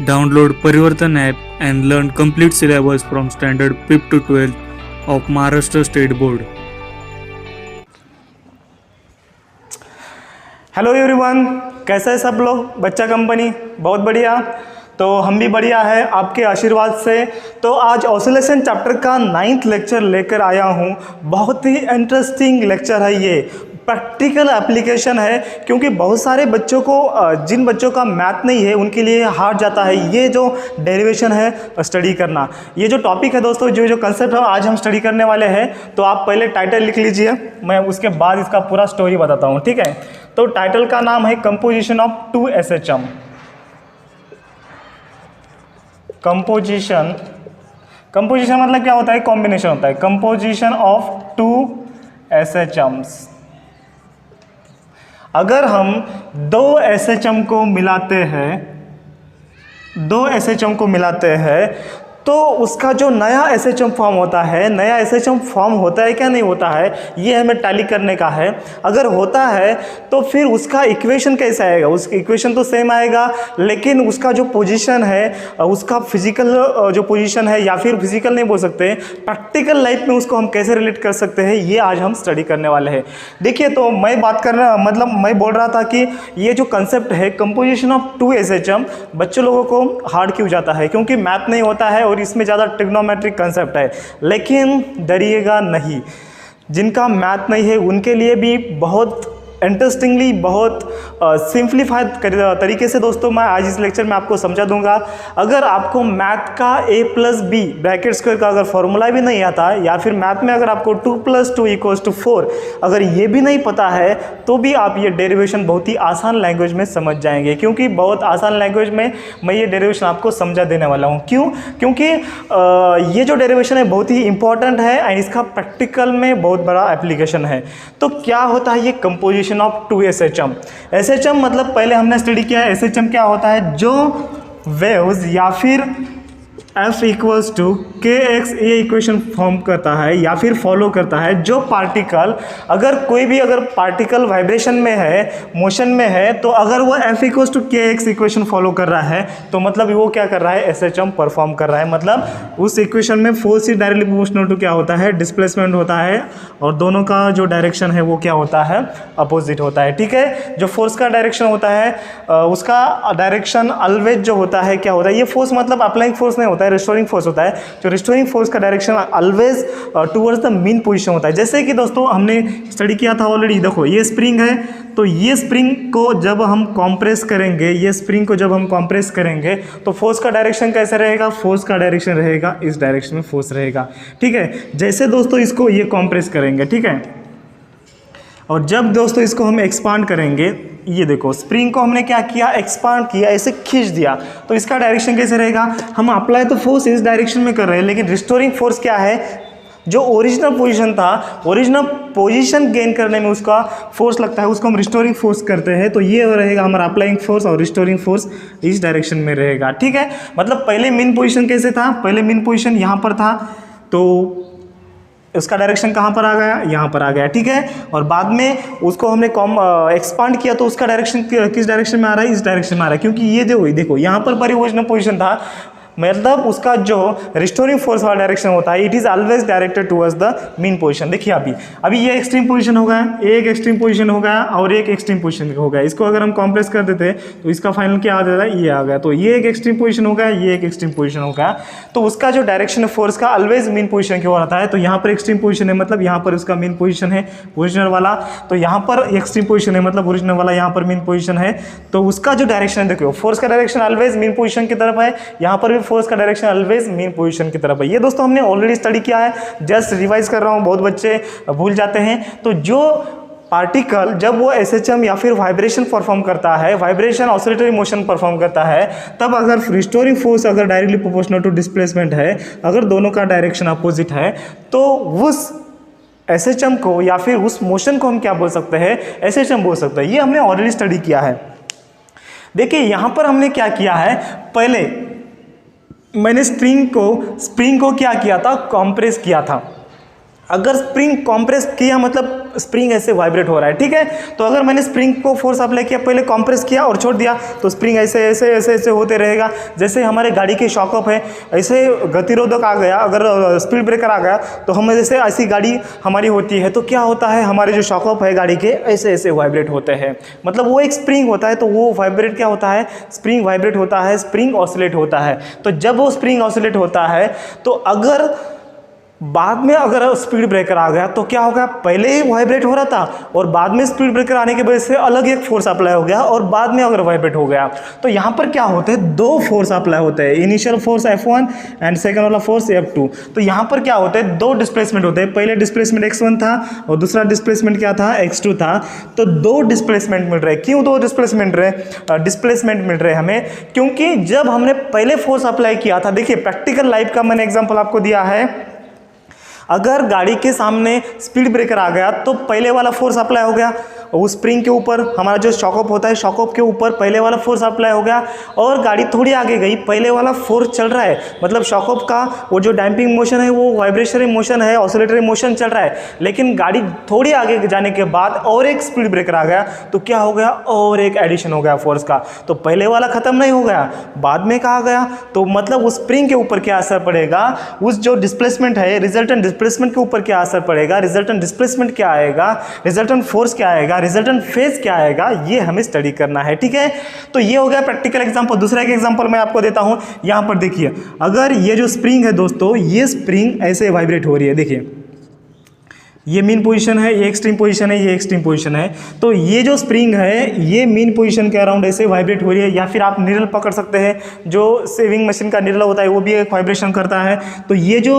Download Parivartan app and learn complete syllabus from standard 5th to 12th of Maharashtra State Board. Hello everyone, कैसा है सब लोग? बच्चा company बहुत बढ़िया। तो हम भी बढ़िया है आपके आशीर्वाद से। तो आज ऑसिलेशन चैप्टर का 9th लेक्चर लेकर आया हूँ। बहुत ही इंटरेस्टिंग लेक्चर है ये, प्रैक्टिकल एप्लीकेशन है, क्योंकि बहुत सारे बच्चों को, जिन बच्चों का मैथ नहीं है उनके लिए हार्ड जाता है ये जो डेरिवेशन है स्टडी करना। ये जो टॉपिक है दोस्तों, जो कंसेप्ट है आज हम स्टडी करने वाले हैं। तो आप पहले टाइटल लिख लीजिए, मैं उसके बाद इसका पूरा स्टोरी बताता हूँ, ठीक है? तो टाइटल का नाम है कंपोजिशन ऑफ 2 SHM। कंपोजिशन मतलब क्या होता है? कॉम्बिनेशन होता है। Composition of 2 SHMs। अगर हम 2 SHM को मिलाते हैं तो उसका जो नया SHM फॉर्म होता है, नया SHM फॉर्म होता है क्या नहीं होता है, ये हमें टैली करने का है। अगर होता है तो फिर उसका इक्वेशन कैसा आएगा? उसका इक्वेशन तो सेम आएगा, लेकिन उसका जो पोजीशन है, उसका फिजिकल जो पोजीशन है, या फिर फिजिकल नहीं बोल सकते, प्रैक्टिकल लाइफ में उसको हम कैसे रिलेट कर सकते हैं, ये आज हम स्टडी करने वाले हैं। देखिए, तो मैं मैं बोल रहा था कि ये जो कंसेप्ट है कंपोजिशन ऑफ 2 SHM, बच्चों लोगों को हार्ड क्यों जाता है? क्योंकि मैथ नहीं होता है और इसमें ज़्यादा ट्रिग्नोमेट्रिक कंसेप्ट है। लेकिन डरिएगा नहीं, जिनका मैथ नहीं है उनके लिए भी बहुत इंटरेस्टिंगली, बहुत सिंप्लीफाइड तरीके से दोस्तों मैं आज इस लेक्चर में आपको समझा दूंगा। अगर आपको मैथ का a+b ब्रैकेट स्क्वायर का अगर फॉर्मूला भी नहीं आता, या फिर मैथ में अगर आपको 2 + 2 = 4 अगर ये भी नहीं पता है, तो भी आप ये डेरिवेशन बहुत ही आसान लैंग्वेज में समझ जाएंगे। क्योंकि बहुत आसान लैंग्वेज में मैं ये डेरिवेशन आपको समझा देने वाला हूँ। क्यों? क्योंकि ये जो डेरिवेशन है बहुत ही इंपॉर्टेंट है एंड इसका प्रैक्टिकल में बहुत बड़ा एप्लीकेशन है। तो क्या होता है ये कंपोजिशन ऑफ 2 SHM? SHM मतलब पहले हमने स्टडी किया है। SHM क्या होता है? जो वेव्स या फिर F = kx ये इक्वेशन फॉर्म करता है या फिर फॉलो करता है। जो पार्टिकल, अगर कोई भी अगर पार्टिकल वाइब्रेशन में है, मोशन में है, तो अगर वो F = kx इक्वेशन फॉलो कर रहा है तो मतलब वो क्या कर रहा है? SHM परफॉर्म कर रहा है। मतलब उस इक्वेशन में फोर्स ही डायरेक्टली प्रोपोर्शनल टू क्या होता है? डिस्प्लेसमेंट होता है, और दोनों का जो डायरेक्शन है वो क्या होता है? अपोजिट होता है, ठीक है? जो फोर्स का डायरेक्शन होता है उसका डायरेक्शन ऑलवेज जो होता है क्या होता है? ये फोर्स मतलब अप्लाइंग फोर्स नहीं होता है, रिस्टोरिंग फोर्स होता है। जो रिस्टोरिंग फोर्स का direction always towards the mean position होता है। जैसे कि दोस्तों हमने स्टडी किया था ऑलरेडी। देखो ये स्प्रिंग है, तो ये स्प्रिंग को जब हम कॉम्प्रेस करेंगे, तो फोर्स का डायरेक्शन कैसे रहेगा? फोर्स का डायरेक्शन रहेगा इस डायरेक्शन में फोर्स रहेगा, ठीक है? जैसे दोस्तों इसको ये कॉम्प्रेस करेंगे, ठीक है, और जब दोस्तों इसको हम एक्सपांड करेंगे, ये देखो स्प्रिंग को हमने क्या किया? एक्सपांड किया, इसे खींच दिया, तो इसका डायरेक्शन कैसे रहेगा? हम अप्लाई तो फोर्स इस डायरेक्शन में कर रहे हैं, लेकिन रिस्टोरिंग फोर्स क्या है? जो ओरिजिनल पोजीशन था, ओरिजिनल पोजीशन गेन करने में उसका फोर्स लगता है, उसको हम रिस्टोरिंग फोर्स करते हैं। तो ये रहेगा हमारा अप्लाइंग फोर्स, और रिस्टोरिंग फोर्स इस डायरेक्शन में रहेगा, ठीक है? मतलब पहले मीन पोजीशन कैसे था? पहले मीन पोजीशन यहाँ पर था, तो उसका डायरेक्शन कहाँ पर आ गया? यहाँ पर आ गया, ठीक है? और बाद में उसको हमने एक्सपांड किया, तो उसका डायरेक्शन किस डायरेक्शन में आ रहा है? इस डायरेक्शन में आ रहा है। क्योंकि ये जो देखो यहाँ पर ओरिजिनल पोजीशन था, मतलब उसका जो रिस्टोरिंग फोर्स वाला डायरेक्शन होता है, it is always directed towards the mean position. देखिए अभी ये एक्सट्रीम पोजीशन हो गया, एक एक्सट्रीम पोजीशन हो गया और एक एक्सट्रीम पोजीशन हो गया। इसको अगर हम कॉम्प्रेस कर देते तो इसका फाइनल क्या आ जाता है? ये आ गया। तो ये एक एक्सट्रीम पोजीशन हो गया, ये एक एक्सट्रीम पोजीशन हो गया। तो उसका जो डायरेक्शन फोर्स का ऑलवेज मीन पोजीशन की ओर आता है। तो यहाँ पर एक्सट्रीम पोजीशन है, मतलब यहाँ पर उसका मीन पोजीशन है ओरिजिनल वाला। तो यहाँ पर एक्सट्रीम पोजीशन है, मतलब ओरिजिनल वाला यहाँ पर मीन पोजीशन है। तो उसका जो डायरेक्शन है, देखो फोर्स का डायरेक्शन ऑलवेज मीन पोजीशन की तरफ है, यहाँ पर भी फोर्स का डायरेक्शन ऑलवेज मीन पोजीशन की तरफ है। ये दोस्तों हमने ऑलरेडी स्टडी किया है, जस्ट रिवाइज कर रहा हूँ, बहुत बच्चे भूल जाते हैं। तो जो पार्टिकल जब वो SHM या फिर वाइब्रेशन परफॉर्म करता है, वाइब्रेशन ऑसिलेटरी मोशन परफॉर्म करता है, तब अगर रिस्टोरिंग फोर्स अगर डायरेक्टली प्रोपोर्शनल टू डिस्प्लेसमेंट है, अगर दोनों का डायरेक्शन अपोजिट है, तो उस SHM को या फिर उस मोशन को हम क्या बोल सकते हैं? SHM बोल सकते हैं। ये हमने ऑलरेडी स्टडी किया है। देखिए यहाँ पर हमने क्या किया है, पहले मैंने स्प्रिंग को क्या किया था? कॉम्प्रेस किया था। अगर स्प्रिंग कॉम्प्रेस किया मतलब स्प्रिंग ऐसे वाइब्रेट हो रहा है, ठीक है। तो अगर मैंने स्प्रिंग को फोर्स अप्लाई किया, पहले कंप्रेस किया और छोड़ दिया, तो स्प्रिंग ऐसे ऐसे ऐसे ऐसे होते रहेगा। जैसे हमारे गाड़ी के शॉकअप है, ऐसे गतिरोधक आ गया, अगर स्पीड ब्रेकर आ गया तो हम जैसे ऐसी गाड़ी हमारी होती है तो क्या होता है, हमारे जो शॉकअप है गाड़ी के ऐसे ऐसे वाइब्रेट होते हैं, मतलब वो एक स्प्रिंग होता है। तो वो वाइब्रेट क्या होता है, स्प्रिंग वाइब्रेट होता है, स्प्रिंग ऑसिलेट होता है। तो जब वो स्प्रिंग ऑसिलेट होता है तो अगर बाद में अगर स्पीड ब्रेकर आ गया तो क्या होगा, पहले ही वाइब्रेट हो रहा था और बाद में स्पीड ब्रेकर आने की वजह से अलग एक फोर्स अप्लाई हो गया और बाद में अगर वाइब्रेट हो गया, तो यहाँ पर क्या होते हैं, दो फोर्स अप्लाई होते हैं, initial force F1 and second वाला फोर्स F2। तो यहाँ पर क्या होते हैं, दो डिस्प्लेसमेंट होते हैं, पहले डिस्प्लेसमेंट x1 था और दूसरा डिस्प्लेसमेंट क्या था, x2 था। तो दो डिस्प्लेसमेंट मिल रहे। क्यों दो डिस्प्लेसमेंट मिल रहे हमें, क्योंकि जब हमने पहले फोर्स अप्लाई किया था, देखिए प्रैक्टिकल लाइफ का मैंने एग्जाम्पल आपको दिया है, अगर गाड़ी के सामने स्पीड ब्रेकर आ गया तो पहले वाला फोर्स अप्लाई हो गया, उस स्प्रिंग के ऊपर हमारा जो शॉकअप होता है, शॉकअप के ऊपर पहले वाला फोर्स अप्लाई हो गया और गाड़ी थोड़ी आगे गई, पहले वाला फोर्स चल रहा है, मतलब शॉकअप का वो जो डैम्पिंग मोशन है वो वाइब्रेशनरी मोशन है, ऑसिलेटरी मोशन चल रहा है। लेकिन गाड़ी थोड़ी आगे जाने के बाद और एक स्पीड ब्रेकर आ गया तो क्या हो गया, और एक एडिशन हो गया फोर्स का। तो पहले वाला खत्म नहीं हो गया, बाद में कहा गया, तो मतलब उस स्प्रिंग के ऊपर क्या असर पड़ेगा, उस जो डिस्प्लेसमेंट है, रिजल्टेंट डिस्प्लेसमेंट के ऊपर क्या असर पड़ेगा, रिजल्टेंट डिस्प्लेसमेंट क्या आएगा, रिजल्टेंट फोर्स क्या आएगा, रिजल्टेंट फेज क्या आएगा, ये हमें स्टडी करना है, ठीक है। तो ये हो गया प्रैक्टिकल एग्जांपल। दूसरा एक एग्जांपल मैं आपको देता हूं, यहां पर देखिए, अगर ये जो स्प्रिंग है दोस्तों, ये स्प्रिंग ऐसे वाइब्रेट हो रही है, देखिए ये मीन पोजीशन है, ये एक्सट्रीम पोजीशन है, ये एक्सट्रीम पोजीशन है। तो ये जो स्प्रिंग है ये मीन पोजीशन के अराउंड ऐसे वाइब्रेट हो रही है, या फिर आप निरल पकड़ सकते हैं, जो सेविंग मशीन का निरल होता है वो भी एक वाइब्रेशन करता है। तो ये जो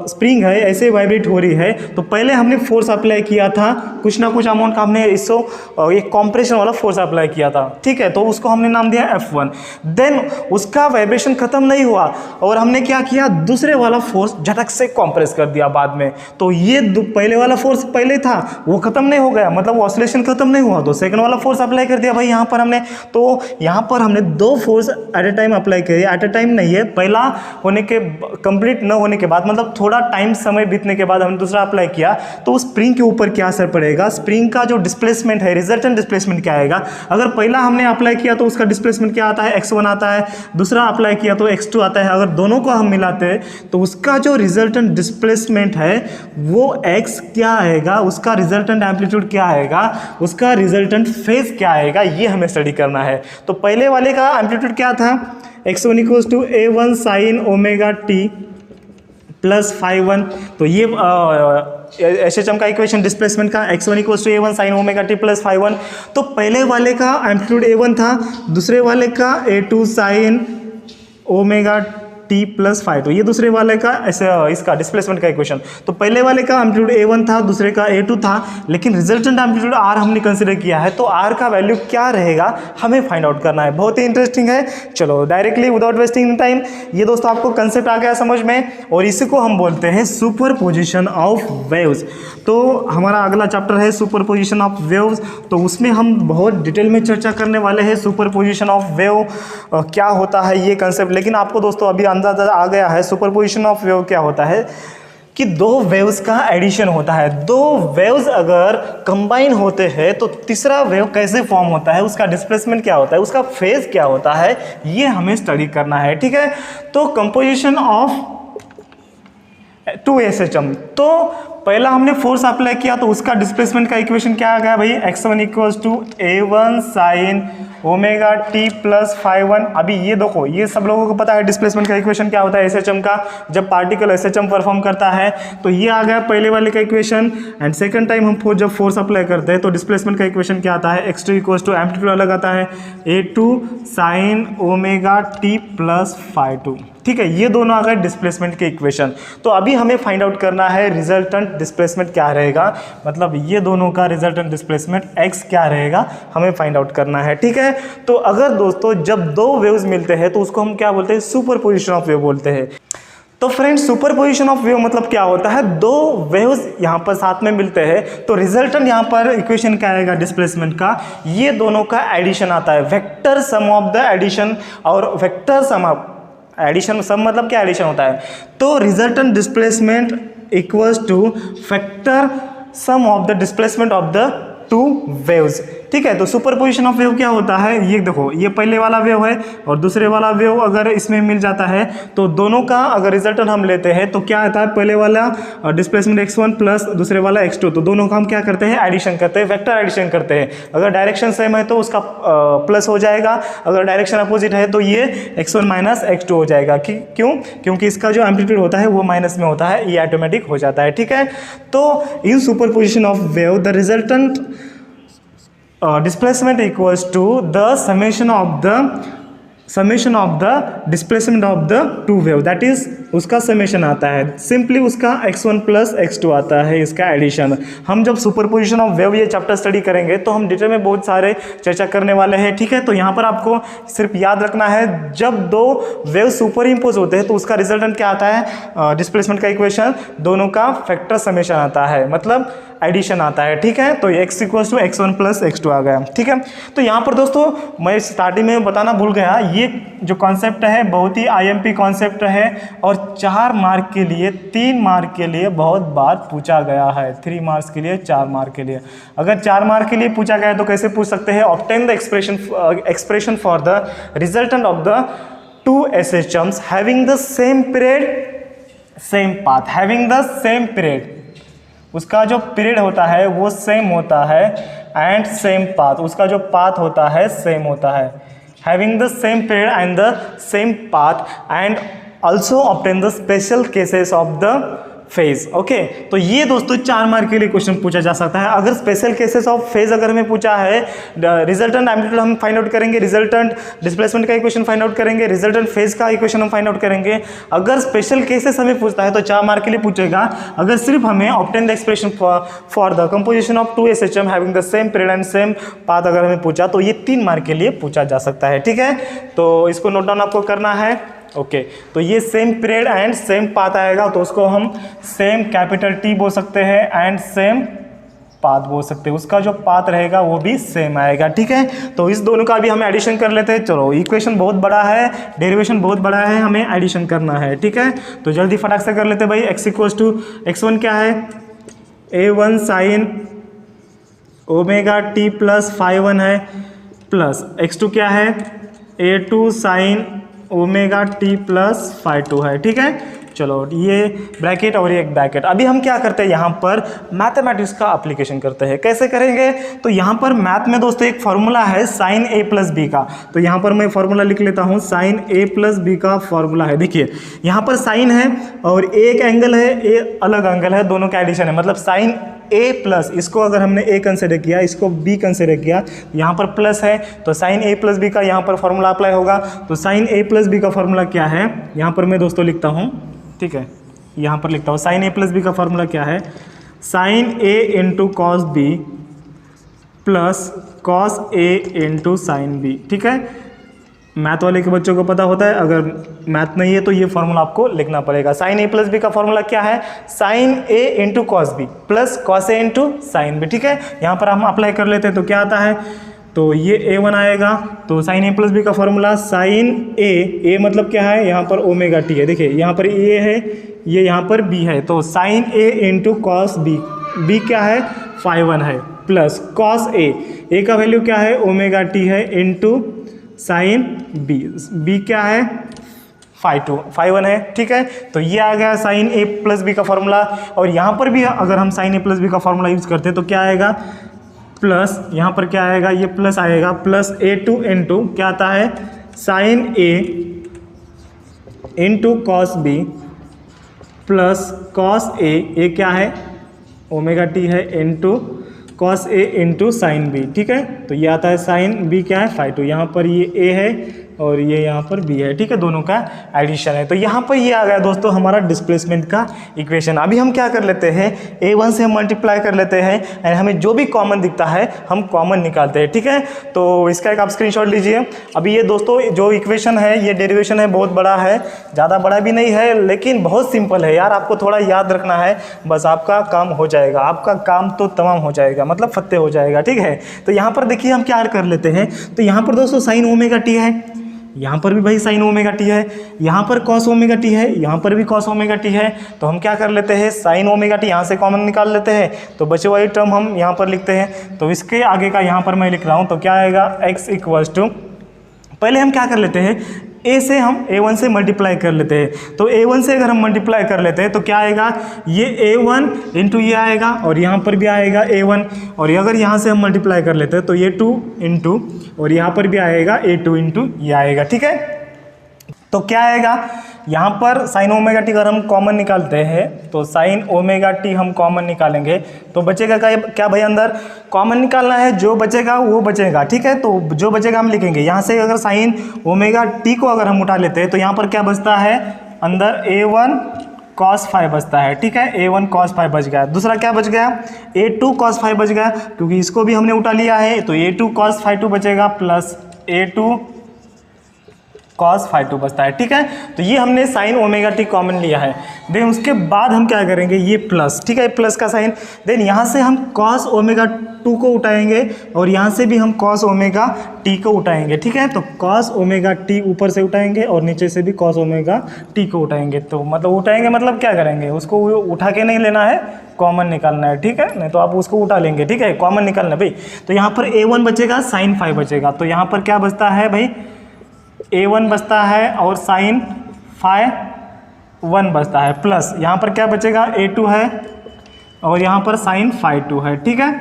स्प्रिंग है ऐसे वाइब्रेट हो रही है। तो पहले हमने फोर्स अप्लाई किया था, कुछ ना कुछ अमाउंट का हमने इसको एक कॉम्प्रेशन वाला फोर्स अप्लाई किया था, ठीक है। तो उसको हमने नाम दिया F1। देन उसका वाइब्रेशन खत्म नहीं हुआ और हमने क्या किया, दूसरे वाला फोर्स झटक से कॉम्प्रेस कर दिया बाद में। तो ये पहले वाला फोर्स पहले था वो खत्म नहीं हो गया, मतलब ऑसिलेशन खत्म नहीं हुआ, तो सेकंड वाला फोर्स अप्लाई कर दिया भाई यहाँ पर हमने। तो यहाँ पर हमने दो force at A time apply किए, एट ए टाइम नहीं है, पहला होने के कंप्लीट न होने के बाद, मतलब थोड़ा टाइम समय बीतने के बाद हमने दूसरा अप्लाई किया। तो उस स्प्रिंग के ऊपर क्या असर पड़ेगा, स्प्रिंग का जो डिस्प्लेसमेंट है, रिजल्टेंट डिस्प्लेसमेंट क्या आएगा। अगर पहला हमने अप्लाई किया तो उसका डिस्प्लेसमेंट क्या आता है, x1 आता है, दूसरा अप्लाई किया तो x2 आता है। अगर दोनों को हम मिलाते हैं तो उसका जो रिजल्टेंट डिस्प्लेसमेंट है वो x क्या आएगा, उसका रिजल्टेंट एम्पलीट्यूड क्या आएगा, उसका रिजल्टेंट फेज क्या आएगा, ये हमें स्टडी करना है। तो पहले वाले का एम्पलीट्यूड क्या था, x1 = a1 sin omega t plus phi1। तो ये SHM का इक्वेशन डिस्प्लेसमेंट का, x1 = a1 sin omega t plus phi1। तो पहले वाले का एम्पलीट्यूड a1 था, दूसरे वाले का a2 sin omega t plus phi2। ये दूसरे वाले का ऐसे इसका डिस्प्लेसमेंट का इक्वेशन। तो पहले वाले का एम्पलीट्यूड a1 था, दूसरे का a2 था, लेकिन रिजल्टेंट एम्पलीट्यूड r हमने कंसीडर किया है। तो r का वैल्यू क्या रहेगा हमें फाइंड आउट करना है। बहुत ही इंटरेस्टिंग है। चलो डायरेक्टली विदाउट वेस्टिंग टाइम, ये दोस्तों आपको कंसेप्ट आ गया समझ में, और इसी को हम बोलते हैं सुपर पोजिशन ऑफ वेव्स। तो हमारा अगला चैप्टर है सुपर पोजिशन ऑफ वेव्स, तो उसमें हम बहुत डिटेल में चर्चा करने वाले हैं सुपर पोजिशन ऑफ वेव क्या होता है ये कंसेप्ट। लेकिन आपको दोस्तों अभी अंदाजा आ गया है सुपरपोजिशन ऑफ वेव क्या होता है, कि दो वेव्स का एडिशन होता है। दो वेव्स अगर कंबाइन होते हैं तो तीसरा वेव कैसे फॉर्म होता है, उसका डिस्प्लेसमेंट क्या होता है, उसका फेज क्या होता है, ये हमें स्टडी करना है, ठीक है। तो कंपोजिशन ऑफ 2 SHM, तो पहला हमने फोर्स अप्लाई किया तो उसका डिस्प्लेसमेंट का इक्वेशन क्या आ गया भाई, x1 = a1 sin omega t plus phi1। अभी ये देखो, ये सब लोगों को पता है डिस्प्लेसमेंट का इक्वेशन क्या होता है SHM का, जब पार्टिकल SHM परफॉर्म करता है। तो ये आ गया पहले वाले का इक्वेशन। एंड सेकंड टाइम हम जब फोर्स अप्लाई करते हैं तो डिस्प्लेसमेंट का इक्वेशन क्या आता है, x2 = एम्पलीट्यूड अलग आता है a2 sin omega t plus phi2, ठीक है। ये दोनों आ गए डिस्प्लेसमेंट के इक्वेशन। तो अभी हमें फाइंड आउट करना है रिजल्टेंट डिस्प्लेसमेंट क्या रहेगा, मतलब ये दोनों का रिजल्टेंट डिस्प्लेसमेंट x क्या रहेगा हमें फाइंड आउट करना है, ठीक है। तो अगर दोस्तों जब दो वेव्स मिलते हैं तो उसको हम क्या बोलते हैं, सुपरपोजिशन ऑफ वेव बोलते हैं। तो फ्रेंड्स सुपरपोजिशन ऑफ वेव मतलब क्या होता है, दो वेव्स यहाँ पर साथ में मिलते हैं तो रिजल्टेंट यहाँ पर इक्वेशन क्या आएगा डिस्प्लेसमेंट का, ये दोनों का एडिशन आता है, vector sum of the addition. और vector sum of addition, sum मतलब क्या एडिशन होता है, तो resultant displacement equals to factor sum of the displacement of the two waves. ठीक है, तो सुपरपोजिशन ऑफ वेव क्या होता है, ये देखो ये पहले वाला वेव है और दूसरे वाला वेव अगर इसमें मिल जाता है तो दोनों का अगर रिजल्टेंट हम लेते हैं तो क्या आता है, पहले वाला डिस्प्लेसमेंट x1 प्लस दूसरे वाला x2, तो दोनों का हम क्या करते हैं, एडिशन करते हैं, वेक्टर एडिशन करते हैं। अगर डायरेक्शन सेम है तो उसका प्लस हो जाएगा, अगर डायरेक्शन अपोजिट है तो ये x1 माइनस x2 हो जाएगा। क्यों? क्योंकि इसका जो एम्पलीट्यूड होता है वो माइनस में होता है, ये ऑटोमेटिक हो जाता है। ठीक है, तो in superposition of wave the resultant displacement equals to the summation of the displacement of the two wave, that is उसका समेशन आता है, सिंपली उसका x1 प्लस x2 आता है, इसका एडिशन। हम जब सुपरपोजिशन ऑफ वेव ये चैप्टर स्टडी करेंगे तो हम डिटेल में बहुत सारे चर्चा करने वाले हैं। ठीक है, तो यहाँ पर आपको सिर्फ याद रखना है, जब दो वेव सुपर इम्पोज होते हैं तो उसका रिजल्टेंट क्या आता है, डिस्प्लेसमेंट का इक्वेशन, दोनों का फैक्टर समेशन आता है, मतलब एडिशन आता है। ठीक है, तो x equals to x1 plus x2 आ गया। ठीक है, तो यहाँ पर दोस्तों मैं स्टार्टिंग में बताना भूल गया, ये जो कॉन्सेप्ट है बहुत ही IMP कॉन्सेप्ट है और 4 मार्क के लिए, 3 मार्क के लिए बहुत बार पूछा गया है, 3 मार्क्स के लिए, 4 मार्क के लिए। अगर 4 मार्क के लिए पूछा गया है तो कैसे पूछ सकते हैं, obtain the expression for the resultant of the to SHMs having the same period same path, having the same period, उसका जो पीरियड होता है वो सेम होता है, एंड सेम पाथ, उसका जो पाथ होता है सेम होता है, having the same period and the same path, and also obtain the special cases of the phase. Okay, तो ये दोस्तों 4 मार्क के लिए क्वेश्चन पूछा जा सकता है। अगर स्पेशल केसेस ऑफ फेज अगर हमें पूछा है, रिजल्टेंट एम्पलीट्यूड हम फाइंड आउट करेंगे, रिजल्टेंट डिस्प्लेसमेंट का इक्वेशन फाइंड आउट करेंगे, रिजल्टेंट फेज का इक्वेशन हम फाइंड आउट करेंगे। अगर स्पेशल केसेस हमें पूछता है तो 4 मार्क के लिए पूछेगा। अगर सिर्फ हमें obtain the expression for the composition of 2 SHM having the same period and same path अगर हमें पूछा तो ये 3 मार्क के लिए पूछा जा सकता है। ठीक है, तो इसको नोट डाउन आपको करना है। ओके, तो ये same period and same path आएगा तो उसको हम सेम कैपिटल T बोल सकते हैं एंड सेम पाथ बोल सकते हैं, उसका जो पाथ रहेगा वो भी सेम आएगा। ठीक है, तो इस दोनों का भी हम एडिशन कर लेते हैं। चलो, इक्वेशन बहुत बड़ा है, डेरिवेशन बहुत बड़ा है, हमें एडिशन करना है। ठीक है, तो जल्दी फटाक से कर लेते हैं भाई। x इक्वल्स टू x1 क्या है, a1 sine omega t plus phi1 है, प्लस x2 क्या है, a2 sign omega T plus phi2 है। ठीक है, चलो ये ब्रैकेट और ये एक ब्रैकेट। अभी हम क्या करते हैं, यहाँ पर मैथमेटिक्स का एप्लीकेशन करते हैं। कैसे करेंगे, तो यहाँ पर मैथ में दोस्तों एक फार्मूला है साइन a प्लस बी का, तो यहाँ पर मैं फार्मूला लिख लेता हूँ। साइन a प्लस बी का फार्मूला है, देखिए यहाँ पर साइन है और एक एंगल है, ए अलग एंगल है, दोनों का एडिशन है, मतलब साइन a प्लस, इसको अगर हमने a कंसिडर किया, इसको b कंसिडर किया, यहाँ पर प्लस है तो साइन a प्लस बी का यहाँ पर फार्मूला अप्लाई होगा। तो साइन a प्लस बी का फार्मूला क्या है, यहाँ पर मैं दोस्तों लिखता हूँ। ठीक है, यहाँ पर लिखता हूँ साइन a प्लस बी का फार्मूला क्या है, sine a into cos B plus cos a into sine B. ठीक है, मैथ वाले के बच्चों को पता होता है, अगर मैथ नहीं है तो ये फार्मूला आपको लिखना पड़ेगा। साइन a प्लस बी का फार्मूला क्या है, sine a into cos B plus cos a into sine B. ठीक है, यहाँ पर हम अप्लाई कर लेते हैं तो क्या आता है, तो ये a1 आएगा, तो साइन a प्लस बी का फार्मूला साइन a मतलब क्या है, यहाँ पर ओमेगा टी है, देखिए यहाँ पर a है, ये यहाँ पर b है, तो sine a into cos B, b क्या है phi1 है, प्लस कॉस a का वैल्यू क्या है ओमेगा टी है, इंटू साइन b क्या है phi1 है। ठीक है, तो ये आ गया साइन a प्लस बी का फार्मूला। और यहाँ पर भी अगर हम साइन a प्लस बी का फार्मूला यूज़ करते हैं तो क्या आएगा, प्लस यहाँ पर क्या आएगा, ये प्लस आएगा, प्लस a2 इंटू क्या आता है, sine a into cos b plus cos a क्या है ओमेगा टी है, into cos a into sine b। ठीक है, तो ये आता है साइन b क्या है phi2, यहाँ पर ये a है और ये यहाँ पर b है। ठीक है, दोनों का एडिशन है। तो यहाँ पर ये आ गया दोस्तों हमारा डिस्प्लेसमेंट का इक्वेशन। अभी हम क्या कर लेते हैं, a1 से हम मल्टीप्लाई कर लेते हैं एंड हमें जो भी कॉमन दिखता है हम कॉमन निकालते हैं। ठीक है, तो इसका एक आप स्क्रीनशॉट लीजिए। अभी ये दोस्तों जो इक्वेशन है, ये डेरिवेशन है, बहुत बड़ा है, ज़्यादा बड़ा भी नहीं है लेकिन बहुत सिंपल है यार, आपको थोड़ा याद रखना है, बस आपका काम हो जाएगा, आपका काम तो तमाम हो जाएगा, मतलब फतेह हो जाएगा। ठीक है, तो यहाँ पर देखिए हम क्या कर लेते हैं, तो यहाँ पर दोस्तों साइन ओमेगा टी है, यहाँ पर भी भाई साइन ओमेगा टी है, यहाँ पर कॉस ओमेगा टी है, यहाँ पर भी कॉस ओमेगा टी है। तो हम क्या कर लेते हैं, साइन ओमेगा टी यहाँ से कॉमन निकाल लेते हैं, तो बचे हुए टर्म हम यहाँ पर लिखते हैं। तो इसके आगे का यहाँ पर मैं लिख रहा हूँ, तो क्या आएगा, x इक्वल्स टू, पहले हम क्या कर लेते हैं, a से हम a1 से मल्टीप्लाई कर लेते हैं। तो a1 से अगर हम मल्टीप्लाई कर लेते हैं तो क्या आएगा, ये a1 इंटू ये आएगा और यहाँ पर भी आएगा a1, और अगर यहाँ से हम मल्टीप्लाई कर लेते हैं तो ये 2 इंटू, और यहाँ पर भी आएगा a2 इंटू ये आएगा। ठीक है, तो क्या आएगा, यहाँ पर साइन ओमेगा टी अगर हम कॉमन निकालते हैं तो साइन ओमेगा टी हम कॉमन निकालेंगे तो बचेगा क्या भाई, अंदर कॉमन निकालना है, जो बचेगा वो बचेगा। ठीक है, तो जो बचेगा हम लिखेंगे। यहाँ से अगर साइन ओमेगा टी को अगर हम उठा लेते हैं तो यहाँ पर क्या बचता है, अंदर a1 cos फाइव बचता है। ठीक है, a1 cos फाइव बच गया। दूसरा क्या बच गया, a2 cos फाइव बच गया, क्योंकि इसको भी हमने उठा लिया है, तो a2 cos फाइव 2 बचेगा प्लस a2 cos फाइव 2 बचता है। ठीक है, तो ये हमने साइन ओमेगा टी कॉमन लिया है। देन उसके बाद हम क्या करेंगे, ये प्लस, ठीक है, प्लस का साइन, देन यहाँ से हम cos ओमेगा 2 को उठाएंगे और यहाँ से भी हम cos ओमेगा टी को उठाएंगे। ठीक है, तो cos ओमेगा टी ऊपर से उठाएंगे और नीचे से भी cos ओमेगा टी को उठाएंगे। तो मतलब उठाएंगे मतलब क्या करेंगे, उसको उठा के नहीं लेना है, कॉमन निकालना है। ठीक है, नहीं तो आप उसको उठा लेंगे। ठीक है, कॉमन निकालना भाई। तो यहाँ पर a1 बचेगा, साइन 5 बचेगा, तो यहाँ पर क्या बचता है भाई, a1 बचता है और साइन फाइव 1 बचता है, प्लस यहाँ पर क्या बचेगा, a2 है और यहाँ पर साइन फाइव 2 है। ठीक है,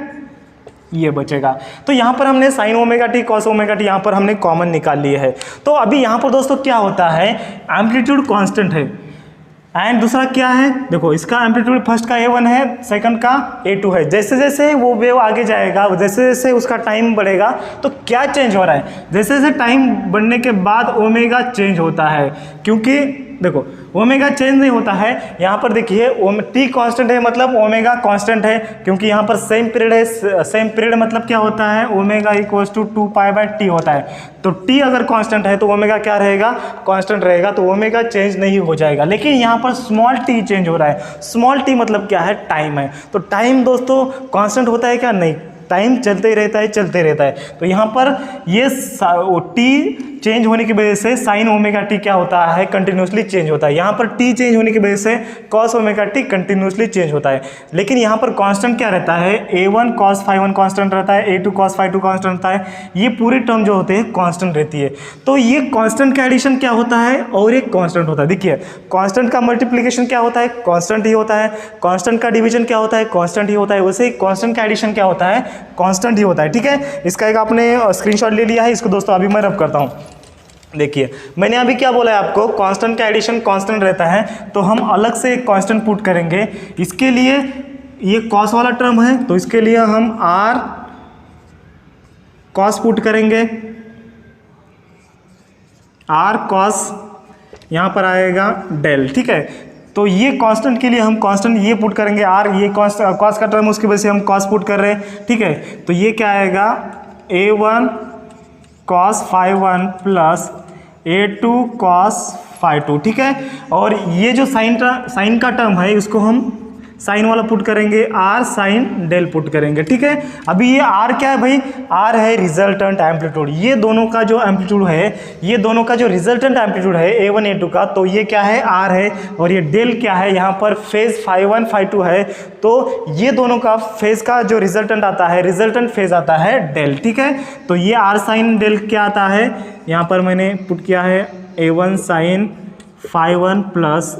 ये बचेगा। तो यहाँ पर हमने sign omega T cos omega T यहाँ पर हमने कॉमन निकाल लिए है। तो अभी यहाँ पर दोस्तों क्या होता है, एम्पलीट्यूड कांस्टेंट है एंड दूसरा क्या है, देखो इसका एम्पलीट्यूड फर्स्ट का a1 है, सेकंड का a2 है। जैसे जैसे वो वेव आगे जाएगा, जैसे जैसे उसका टाइम बढ़ेगा, तो क्या चेंज हो रहा है, जैसे जैसे टाइम बढ़ने के बाद ओमेगा चेंज होता है। क्योंकि देखो ओमेगा चेंज नहीं होता है, यहाँ पर देखिए टी कांस्टेंट है मतलब ओमेगा कांस्टेंट है, क्योंकि यहाँ पर सेम पीरियड है। सेम पीरियड मतलब क्या होता है, ओमेगा इक्वल्स टू 2π/t होता है। तो टी अगर कांस्टेंट है तो ओमेगा क्या रहेगा, कांस्टेंट रहेगा, तो ओमेगा चेंज नहीं हो जाएगा। लेकिन यहाँ पर स्मॉल टी चेंज हो रहा है। स्मॉल टी मतलब क्या है, टाइम है। तो टाइम दोस्तों कांस्टेंट होता है क्या, नहीं, टाइम चलते ही रहता है, चलते रहता है। तो यहाँ पर ये टी चेंज होने की वजह से साइन ओमेगा टी क्या होता है, कंटिन्यूसली चेंज होता है। यहाँ पर टी चेंज होने की वजह से cos omega T continuously change होता है। लेकिन यहाँ पर कांस्टेंट क्या रहता है, a1 cos फाइव 1 कांस्टेंट रहता है, a2 cos फाइव 2 कांस्टेंट रहता है। ये पूरी टर्म जो होते हैं कांस्टेंट रहती है। तो ये कांस्टेंट का एडिशन क्या होता है और एक कांस्टेंट होता है। देखिए कांस्टेंट का मल्टीप्लिकेशन क्या होता है, कांस्टेंट ही होता है। कांस्टेंट का डिवीजन क्या होता है, कांस्टेंट ही होता है। वैसे ही कांस्टेंट का एडिशन क्या होता है, कांस्टेंट ही होता है। ठीक है, इसका एक आपने स्क्रीनशॉट ले लिया है, इसको दोस्तों अभी मैं रब करता हूँ। देखिए मैंने अभी क्या बोला है आपको, कांस्टेंट का एडिशन कांस्टेंट रहता है, तो हम अलग से एक कांस्टेंट पुट करेंगे। इसके लिए ये कॉस वाला टर्म है, तो इसके लिए हम r कॉस पुट करेंगे, r कॉस, यहाँ पर आएगा डेल। ठीक है, तो ये कांस्टेंट के लिए हम कांस्टेंट ये पुट करेंगे r, ये कॉस का टर्म उसकी वजह से हम कॉस पुट कर रहे हैं। ठीक है, तो ये क्या आएगा, a1 cos five 1 plus a2 cos five 2। ठीक है, और ये जो साइन का टर्म है उसको हम साइन वाला पुट करेंगे, r साइन डेल पुट करेंगे। ठीक है, अभी ये r क्या है भाई, r है रिजल्टेंट एम्पलीट्यूड। ये दोनों का जो एम्पलीट्यूड है, ये दोनों का जो रिजल्टेंट एम्पलीट्यूड है a1 a2 का, तो ये क्या है, r है, और ये डेल क्या है, यहाँ पर फेज फाइव 1 फाइव 2 है। तो ये दोनों का फेज का जो रिजल्टेंट आता है, रिजल्टेंट फेज आता है डेल। ठीक है, तो ये r साइन डेल क्या आता है, यहाँ पर मैंने पुट किया है a1 sine phi 1 plus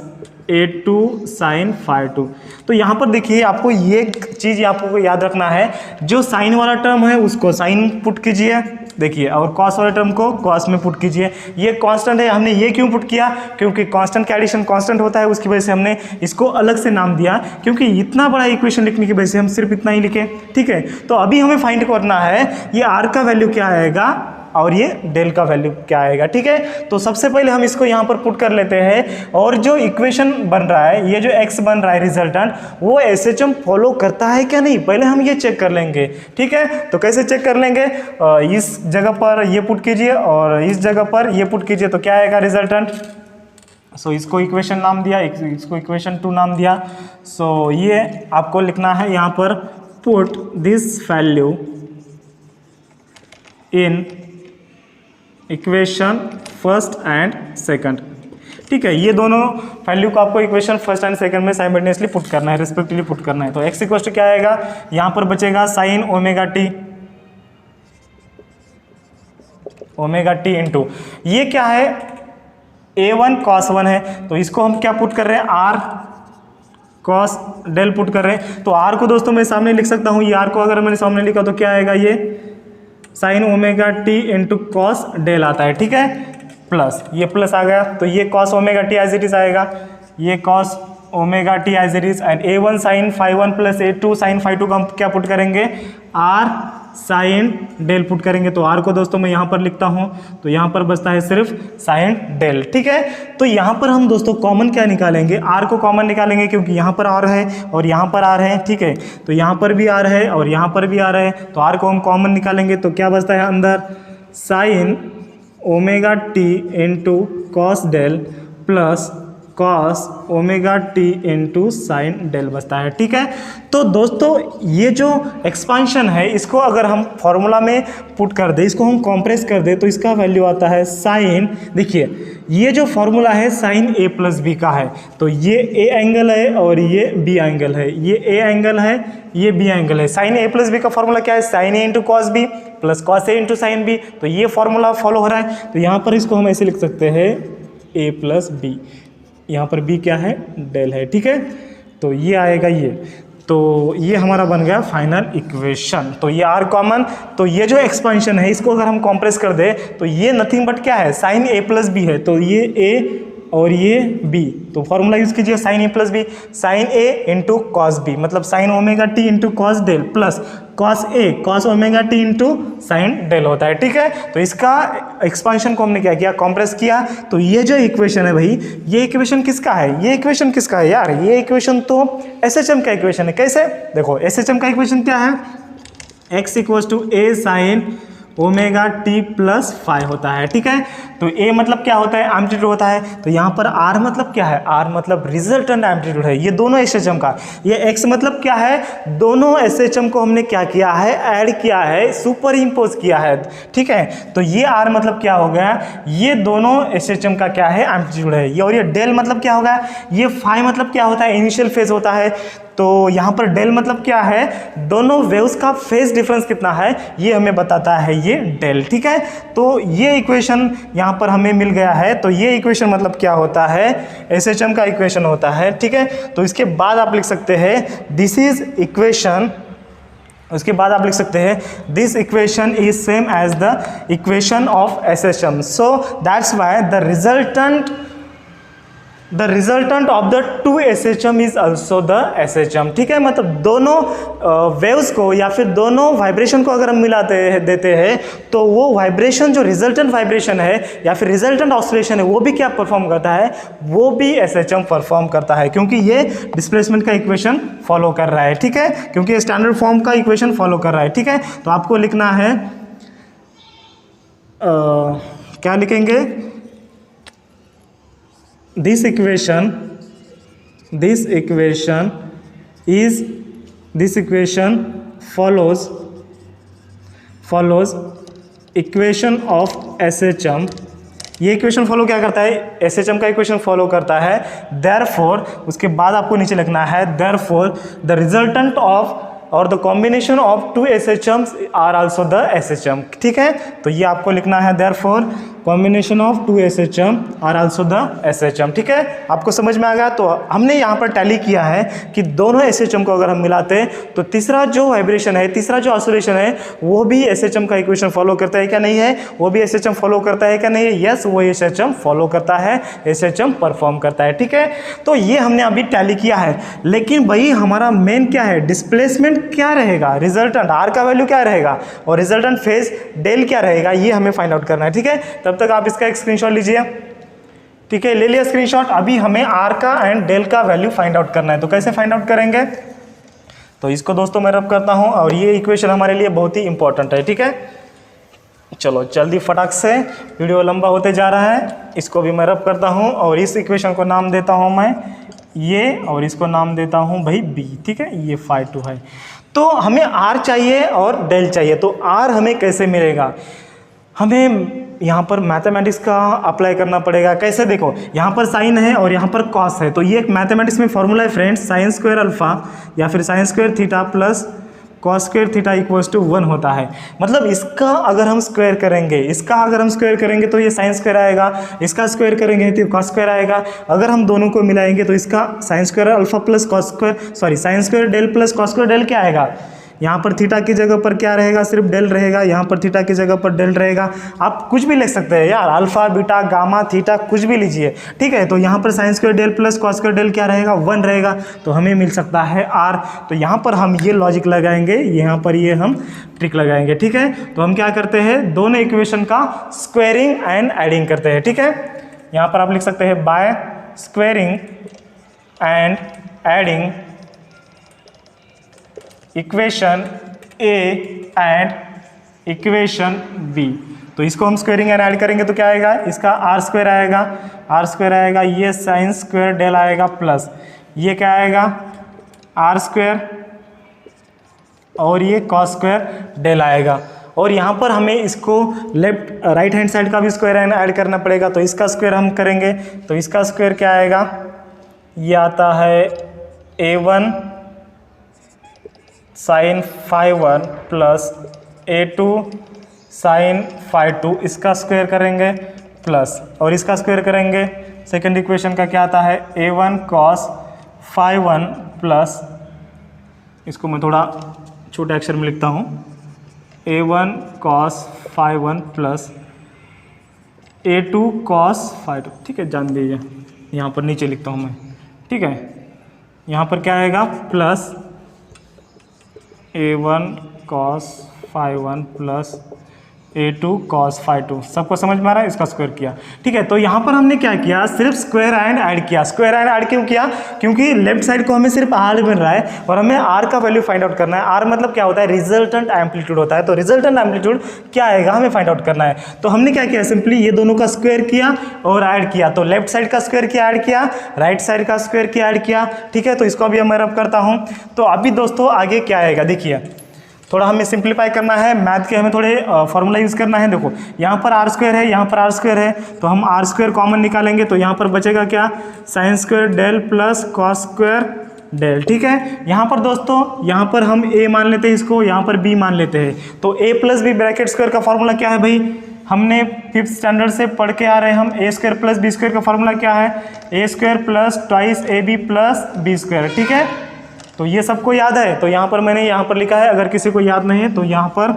a2 sine phi 2। तो यहाँ पर देखिए आपको ये चीज़ आपको याद रखना है, जो साइन वाला टर्म है उसको साइन पुट कीजिए, देखिए, और कॉस वाले टर्म को कॉस में पुट कीजिए। ये कांस्टेंट है, हमने ये क्यों पुट किया, क्योंकि कांस्टेंट का एडिशन कांस्टेंट होता है, उसकी वजह से हमने इसको अलग से नाम दिया, क्योंकि इतना बड़ा इक्वेशन लिखने की वजह से हम सिर्फ इतना ही लिखे। ठीक है, तो अभी हमें फाइंड करना है ये r का वैल्यू क्या आएगा और ये डेल का वैल्यू क्या आएगा। ठीक है, तो सबसे पहले हम इसको यहाँ पर पुट कर लेते हैं, और जो इक्वेशन बन रहा है, ये जो x बन रहा है रिजल्टेंट, वो SHM फॉलो करता है क्या नहीं, पहले हम ये चेक कर लेंगे। ठीक है, तो कैसे चेक कर लेंगे, इस जगह पर ये पुट कीजिए और इस जगह पर ये पुट कीजिए, तो क्या आएगा रिजल्टेंट। सो इसको इक्वेशन नाम दिया, इसको इक्वेशन 2 नाम दिया। सो ये आपको लिखना है यहाँ पर, put this value in equation first and second. ठीक है, ये दोनों वैल्यू को आपको इक्वेशन फर्स्ट एंड सेकंड में साइमल्टेनियसली पुट करना है, रिस्पेक्टिवली पुट करना है। तो x इक्वल टू क्या आएगा, यहाँ पर बचेगा साइन ओमेगा टी इंटू ये क्या है, a1 cos 1 है, तो इसको हम क्या पुट कर रहे हैं, r cos डेल पुट कर रहे हैं। तो r को दोस्तों मैं सामने लिख सकता हूँ, ये r को अगर मैंने सामने लिखा तो क्या आएगा, ये sine omega T into cos del आता है। ठीक है, प्लस ये प्लस आ गया, तो ये cos omega T as it is आएगा, ये cos omega T as it is and a1 sine phi 1 plus a2 sine phi 2 का हम क्या पुट करेंगे, r साइन डेल पुट करेंगे। तो r को दोस्तों मैं यहाँ पर लिखता हूँ, तो यहाँ पर बचता है सिर्फ साइन डेल। ठीक है, तो यहाँ पर हम दोस्तों कॉमन क्या निकालेंगे, r को कॉमन निकालेंगे, क्योंकि यहाँ पर r है और यहाँ पर r है। ठीक है, तो यहाँ पर भी r है और यहाँ पर भी r है, तो r को हम कॉमन निकालेंगे तो क्या बचता है अंदर, sine omega T into cos del plus cos omega T into sine del बचता है। ठीक है, तो दोस्तों ये जो एक्सपांशन है इसको अगर हम फॉर्मूला में पुट कर दे, इसको हम कॉम्प्रेस कर दे, तो इसका वैल्यू आता है साइन, देखिए ये जो फॉर्मूला है साइन ए प्लस बी का है, तो ये ए एंगल है और ये बी एंगल है, ये ए एंगल है, ये बी एंगल है। साइन ए प्लस बी का फॉर्मूला क्या है, sine A into cos B plus cos A into sine B, तो ये फॉर्मूला फॉलो हो रहा है। तो यहाँ पर इसको हम ऐसे लिख सकते हैं ए प्लस बी, यहाँ पर b क्या है, डेल है। ठीक है, तो ये आएगा ये, तो ये हमारा बन गया फाइनल इक्वेशन। तो ये r कॉमन, तो ये जो एक्सपेंशन है इसको अगर हम कॉम्प्रेस कर दे तो ये नथिंग बट क्या है, साइन a प्लस बी है, तो ये a और ये b, तो फॉर्मूला यूज कीजिए sine A plus B, sine a into cos B मतलब sine omega T into cos del plus cos A cos omega T into sine del होता है। ठीक है, तो इसका एक्सपांशन को हमने क्या किया, कॉम्प्रेस किया। तो ये जो इक्वेशन है भाई, ये इक्वेशन किसका है, ये इक्वेशन किसका है यार, ये इक्वेशन तो एसएचएम का इक्वेशन है। कैसे, देखो एसएचएम का इक्वेशन क्या है, x equals to A sine omega T plus phi होता है। ठीक है, तो a मतलब क्या होता है, एम्पलीट्यूड होता है, तो यहाँ पर r मतलब क्या है, r मतलब रिजल्टेंट एम्पलीट्यूड है, ये दोनों एसएचएम का। ये x मतलब क्या है, दोनों एसएचएम को हमने क्या किया है, ऐड किया है, सुपर इम्पोज किया है। ठीक है, तो ये r मतलब क्या हो गया, ये दोनों एसएचएम का क्या है, एम्पलीट्यूड है। ये और ये डेल मतलब क्या होगा, ये फाइव मतलब क्या होता है, इनिशियल फेज होता है। तो यहाँ पर डेल मतलब क्या है, दोनों वेव्स का फेज डिफरेंस कितना है ये हमें बताता है ये डेल। ठीक है, तो ये इक्वेशन यहाँ पर हमें मिल गया है। तो ये इक्वेशन मतलब क्या होता है, एसएचएम का इक्वेशन होता है। ठीक है, तो इसके बाद आप लिख सकते हैं दिस इज इक्वेशन, उसके बाद आप लिख सकते हैं this equation is same as the equation of SHM, so that's why the resultant of the two SHM is also the SHM. ठीक है, मतलब दोनों वेव्स को या फिर दोनों वाइब्रेशन को अगर हम मिलाते देते हैं तो वो वाइब्रेशन जो रिजल्टेंट वाइब्रेशन है या फिर रिजल्टेंट ऑसिलेशन है वो भी क्या परफॉर्म करता है, वो भी एसएचएम परफॉर्म करता है, क्योंकि ये डिस्प्लेसमेंट का इक्वेशन फॉलो कर रहा है। ठीक है, क्योंकि ये स्टैंडर्ड फॉर्म का इक्वेशन फॉलो कर रहा है। ठीक है, तो आपको लिखना है क्या लिखेंगे, this equation follows equation of SHM। ये इक्वेशन फॉलो क्या करता है, एसएचएम का इक्वेशन फॉलो करता है। देयरफॉर उसके बाद आपको नीचे लिखना है देयरफॉर द रिजल्टेंट ऑफ और the combination of two SHMs are also the SHM. ठीक है, तो ये आपको लिखना है therefore combination of two SHM are also the SHM. ठीक है, आपको समझ में आ गया। तो हमने यहाँ पर टैली किया है कि दोनों एसएचएम को अगर हम मिलाते हैं तो तीसरा जो वाइब्रेशन है, तीसरा जो ऑसिलेशन है वो भी एसएचएम का इक्वेशन फॉलो करता है क्या नहीं है, वो भी एसएचएम फॉलो करता है क्या नहीं है, यस वो एसएचएम फॉलो करता है, एसएचएम परफॉर्म करता है। ठीक है, तो ये हमने अभी टैली किया है, लेकिन भाई हमारा मेन क्या है, डिस्प्लेसमेंट क्या रहेगा, रिजल्टेंट आर का वैल्यू क्या रहेगा और रिजल्टेंट फेज डेल क्या रहेगा, ये हमें फाइंड आउट करना है। ठीक है, तब तक आप इसका एक स्क्रीनशॉट लीजिए। ठीक है, ले लिया स्क्रीनशॉट। अभी हमें आर का एंड डेल का वैल्यू फाइंड आउट करना है, तो कैसे फाइंड आउट करेंगे, तो इसको दोस्तों मैं रब करता हूं और ये इक्वेशन हमारे लिए बहुत ही इंपॉर्टेंट है। ठीक है, चलो जल्दी फटाक से, वीडियो लंबा होते जा रहा है, इसको भी मैं रब करता हूं और इस इक्वेशन को नाम देता हूं मैं ये और इसको नाम देता हूं भाई बी। ठीक है, ये फाई 2 है। तो हमें आर चाहिए और डेल चाहिए, तो आर हमें कैसे मिलेगा, हमें यहाँ पर मैथमेटिक्स का अप्लाई करना पड़ेगा। कैसे, देखो यहाँ पर साइन है और यहाँ पर कॉस है, तो ये एक मैथमेटिक्स में फॉर्मूला है फ्रेंड्स, साइन स्क्वायर अल्फा या फिर sine square theta plus cos square theta equals to 1 होता है। मतलब इसका अगर हम स्क्वायर करेंगे तो ये साइन स्क्वायर आएगा, इसका स्क्वायर करेंगे तो कॉस स्क्वायर आएगा। अगर हम दोनों को मिलाएंगे तो इसका sine square alpha plus cos square sine square del plus cos square del क्या आएगा, यहाँ पर थीटा की जगह पर क्या रहेगा, सिर्फ डेल रहेगा, यहाँ पर थीटा की जगह पर डेल रहेगा। आप कुछ भी लिख सकते हैं यार, अल्फा बीटा गामा थीटा कुछ भी लीजिए, ठीक है। तो यहाँ पर sine square del plus cos square del क्या रहेगा, 1 रहेगा, तो हमें मिल सकता है r। तो यहाँ पर हम ये लॉजिक लगाएंगे, यहाँ पर ये हम ट्रिक लगाएंगे, ठीक है। तो हम क्या करते हैं, दोनों इक्वेशन का स्क्वायरिंग एंड एडिंग करते हैं, ठीक है। यहाँ पर आप लिख सकते हैं by squaring and adding equation A and equation B. तो इसको हम स्क्वायरिंग एंड ऐड करेंगे तो क्या आएगा, इसका आर स्क्वायर आएगा, ये साइन स्क्वायर डेल आएगा प्लस ये क्या आएगा आर स्क्वायर और ये कॉस स्क्वायर डेल आएगा। और यहाँ पर हमें इसको राइट हैंड साइड का भी स्क्वायर एंड ऐड करना पड़ेगा, तो इसका स्क्वायर हम करेंगे तो इसका स्क्वायर क्या आएगा, ये आता है a1 sine phi 1 plus a2 sine phi 2, इसका स्क्वायर करेंगे प्लस और इसका स्क्वायर करेंगे। सेकंड इक्वेशन का क्या आता है a1 कॉस फाइव 1 प्लस, इसको मैं थोड़ा छोटे अक्षर में लिखता हूँ, a1 cos five 1 plus a2 cos five 2, ठीक है, जान दीजिए, यहाँ पर नीचे लिखता हूँ मैं, ठीक है। यहाँ पर क्या आएगा plus a1 cos five 1 plus a2 cos five 2, सबको समझ में आ रहा है, इसका स्क्वायर किया, ठीक है। तो यहाँ पर हमने क्या किया, सिर्फ स्क्वायर एंड ऐड किया। स्क्वायर एंड ऐड क्यों किया, क्योंकि लेफ्ट साइड को हमें सिर्फ आर मिल रहा है और हमें आर का वैल्यू फाइंड आउट करना है। आर मतलब क्या होता है, रिजल्टेंट एम्पलीट्यूड होता है, तो रिजल्टेंट एम्पलीट्यूड क्या आएगा हमें फाइंड आउट करना है। तो हमने क्या किया, सिंपली ये दोनों का स्क्वायर किया और ऐड किया, तो लेफ्ट साइड का स्क्वायर किया ऐड किया, राइट साइड का स्क्वायर किया ऐड किया, ठीक है। तो इसको अभी मैं रब करता हूँ। तो अभी दोस्तों आगे क्या आएगा, देखिए थोड़ा हमें सिंप्लीफाई करना है, मैथ के हमें थोड़े फॉर्मूला यूज़ करना है। देखो यहाँ पर आर स्क्वायर है, यहाँ पर आर स्क्वायर है, तो हम आर स्क्वायर कॉमन निकालेंगे, तो यहाँ पर बचेगा क्या, sine square del plus cos square del, ठीक है। यहाँ पर दोस्तों, यहाँ पर हम a मान लेते हैं इसको, यहाँ पर b मान लेते हैं। तो a plus B bracket square का फॉर्मूला क्या है भाई, हमने 5th स्टैंडर्ड से पढ़ के आ रहे हैं हम, a square plus B square का फॉर्मूला क्या है, a square plus twice ab plus B square, ठीक है। तो ये सबको याद है, तो यहाँ पर मैंने यहाँ पर लिखा है, अगर किसी को याद नहीं है तो यहाँ पर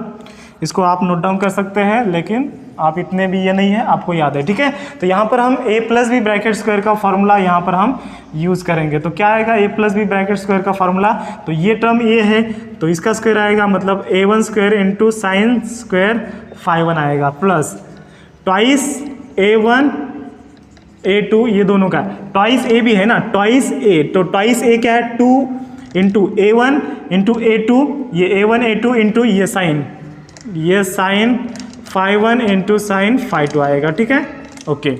इसको आप नोट डाउन कर सकते हैं, लेकिन आप इतने भी ये नहीं है, आपको याद है, ठीक है। तो यहाँ पर हम a plus B bracket square का फॉर्मूला यहाँ पर हम यूज़ करेंगे। तो क्या आएगा a plus B bracket square का फॉर्मूला, तो ये टर्म a है तो इसका स्क्वायर आएगा, मतलब a1 square into sine square five 1 आएगा प्लस ट्वाइस a1 a2, ये दोनों का ट्वाइस a भी है ना, ट्वाइस a, तो ट्वाइस a क्या है 2 इंटू a1 इंटू a2, ये a1 a2 इंटू ये sine phi 1 into sine phi 2 आएगा, ठीक है, ओके।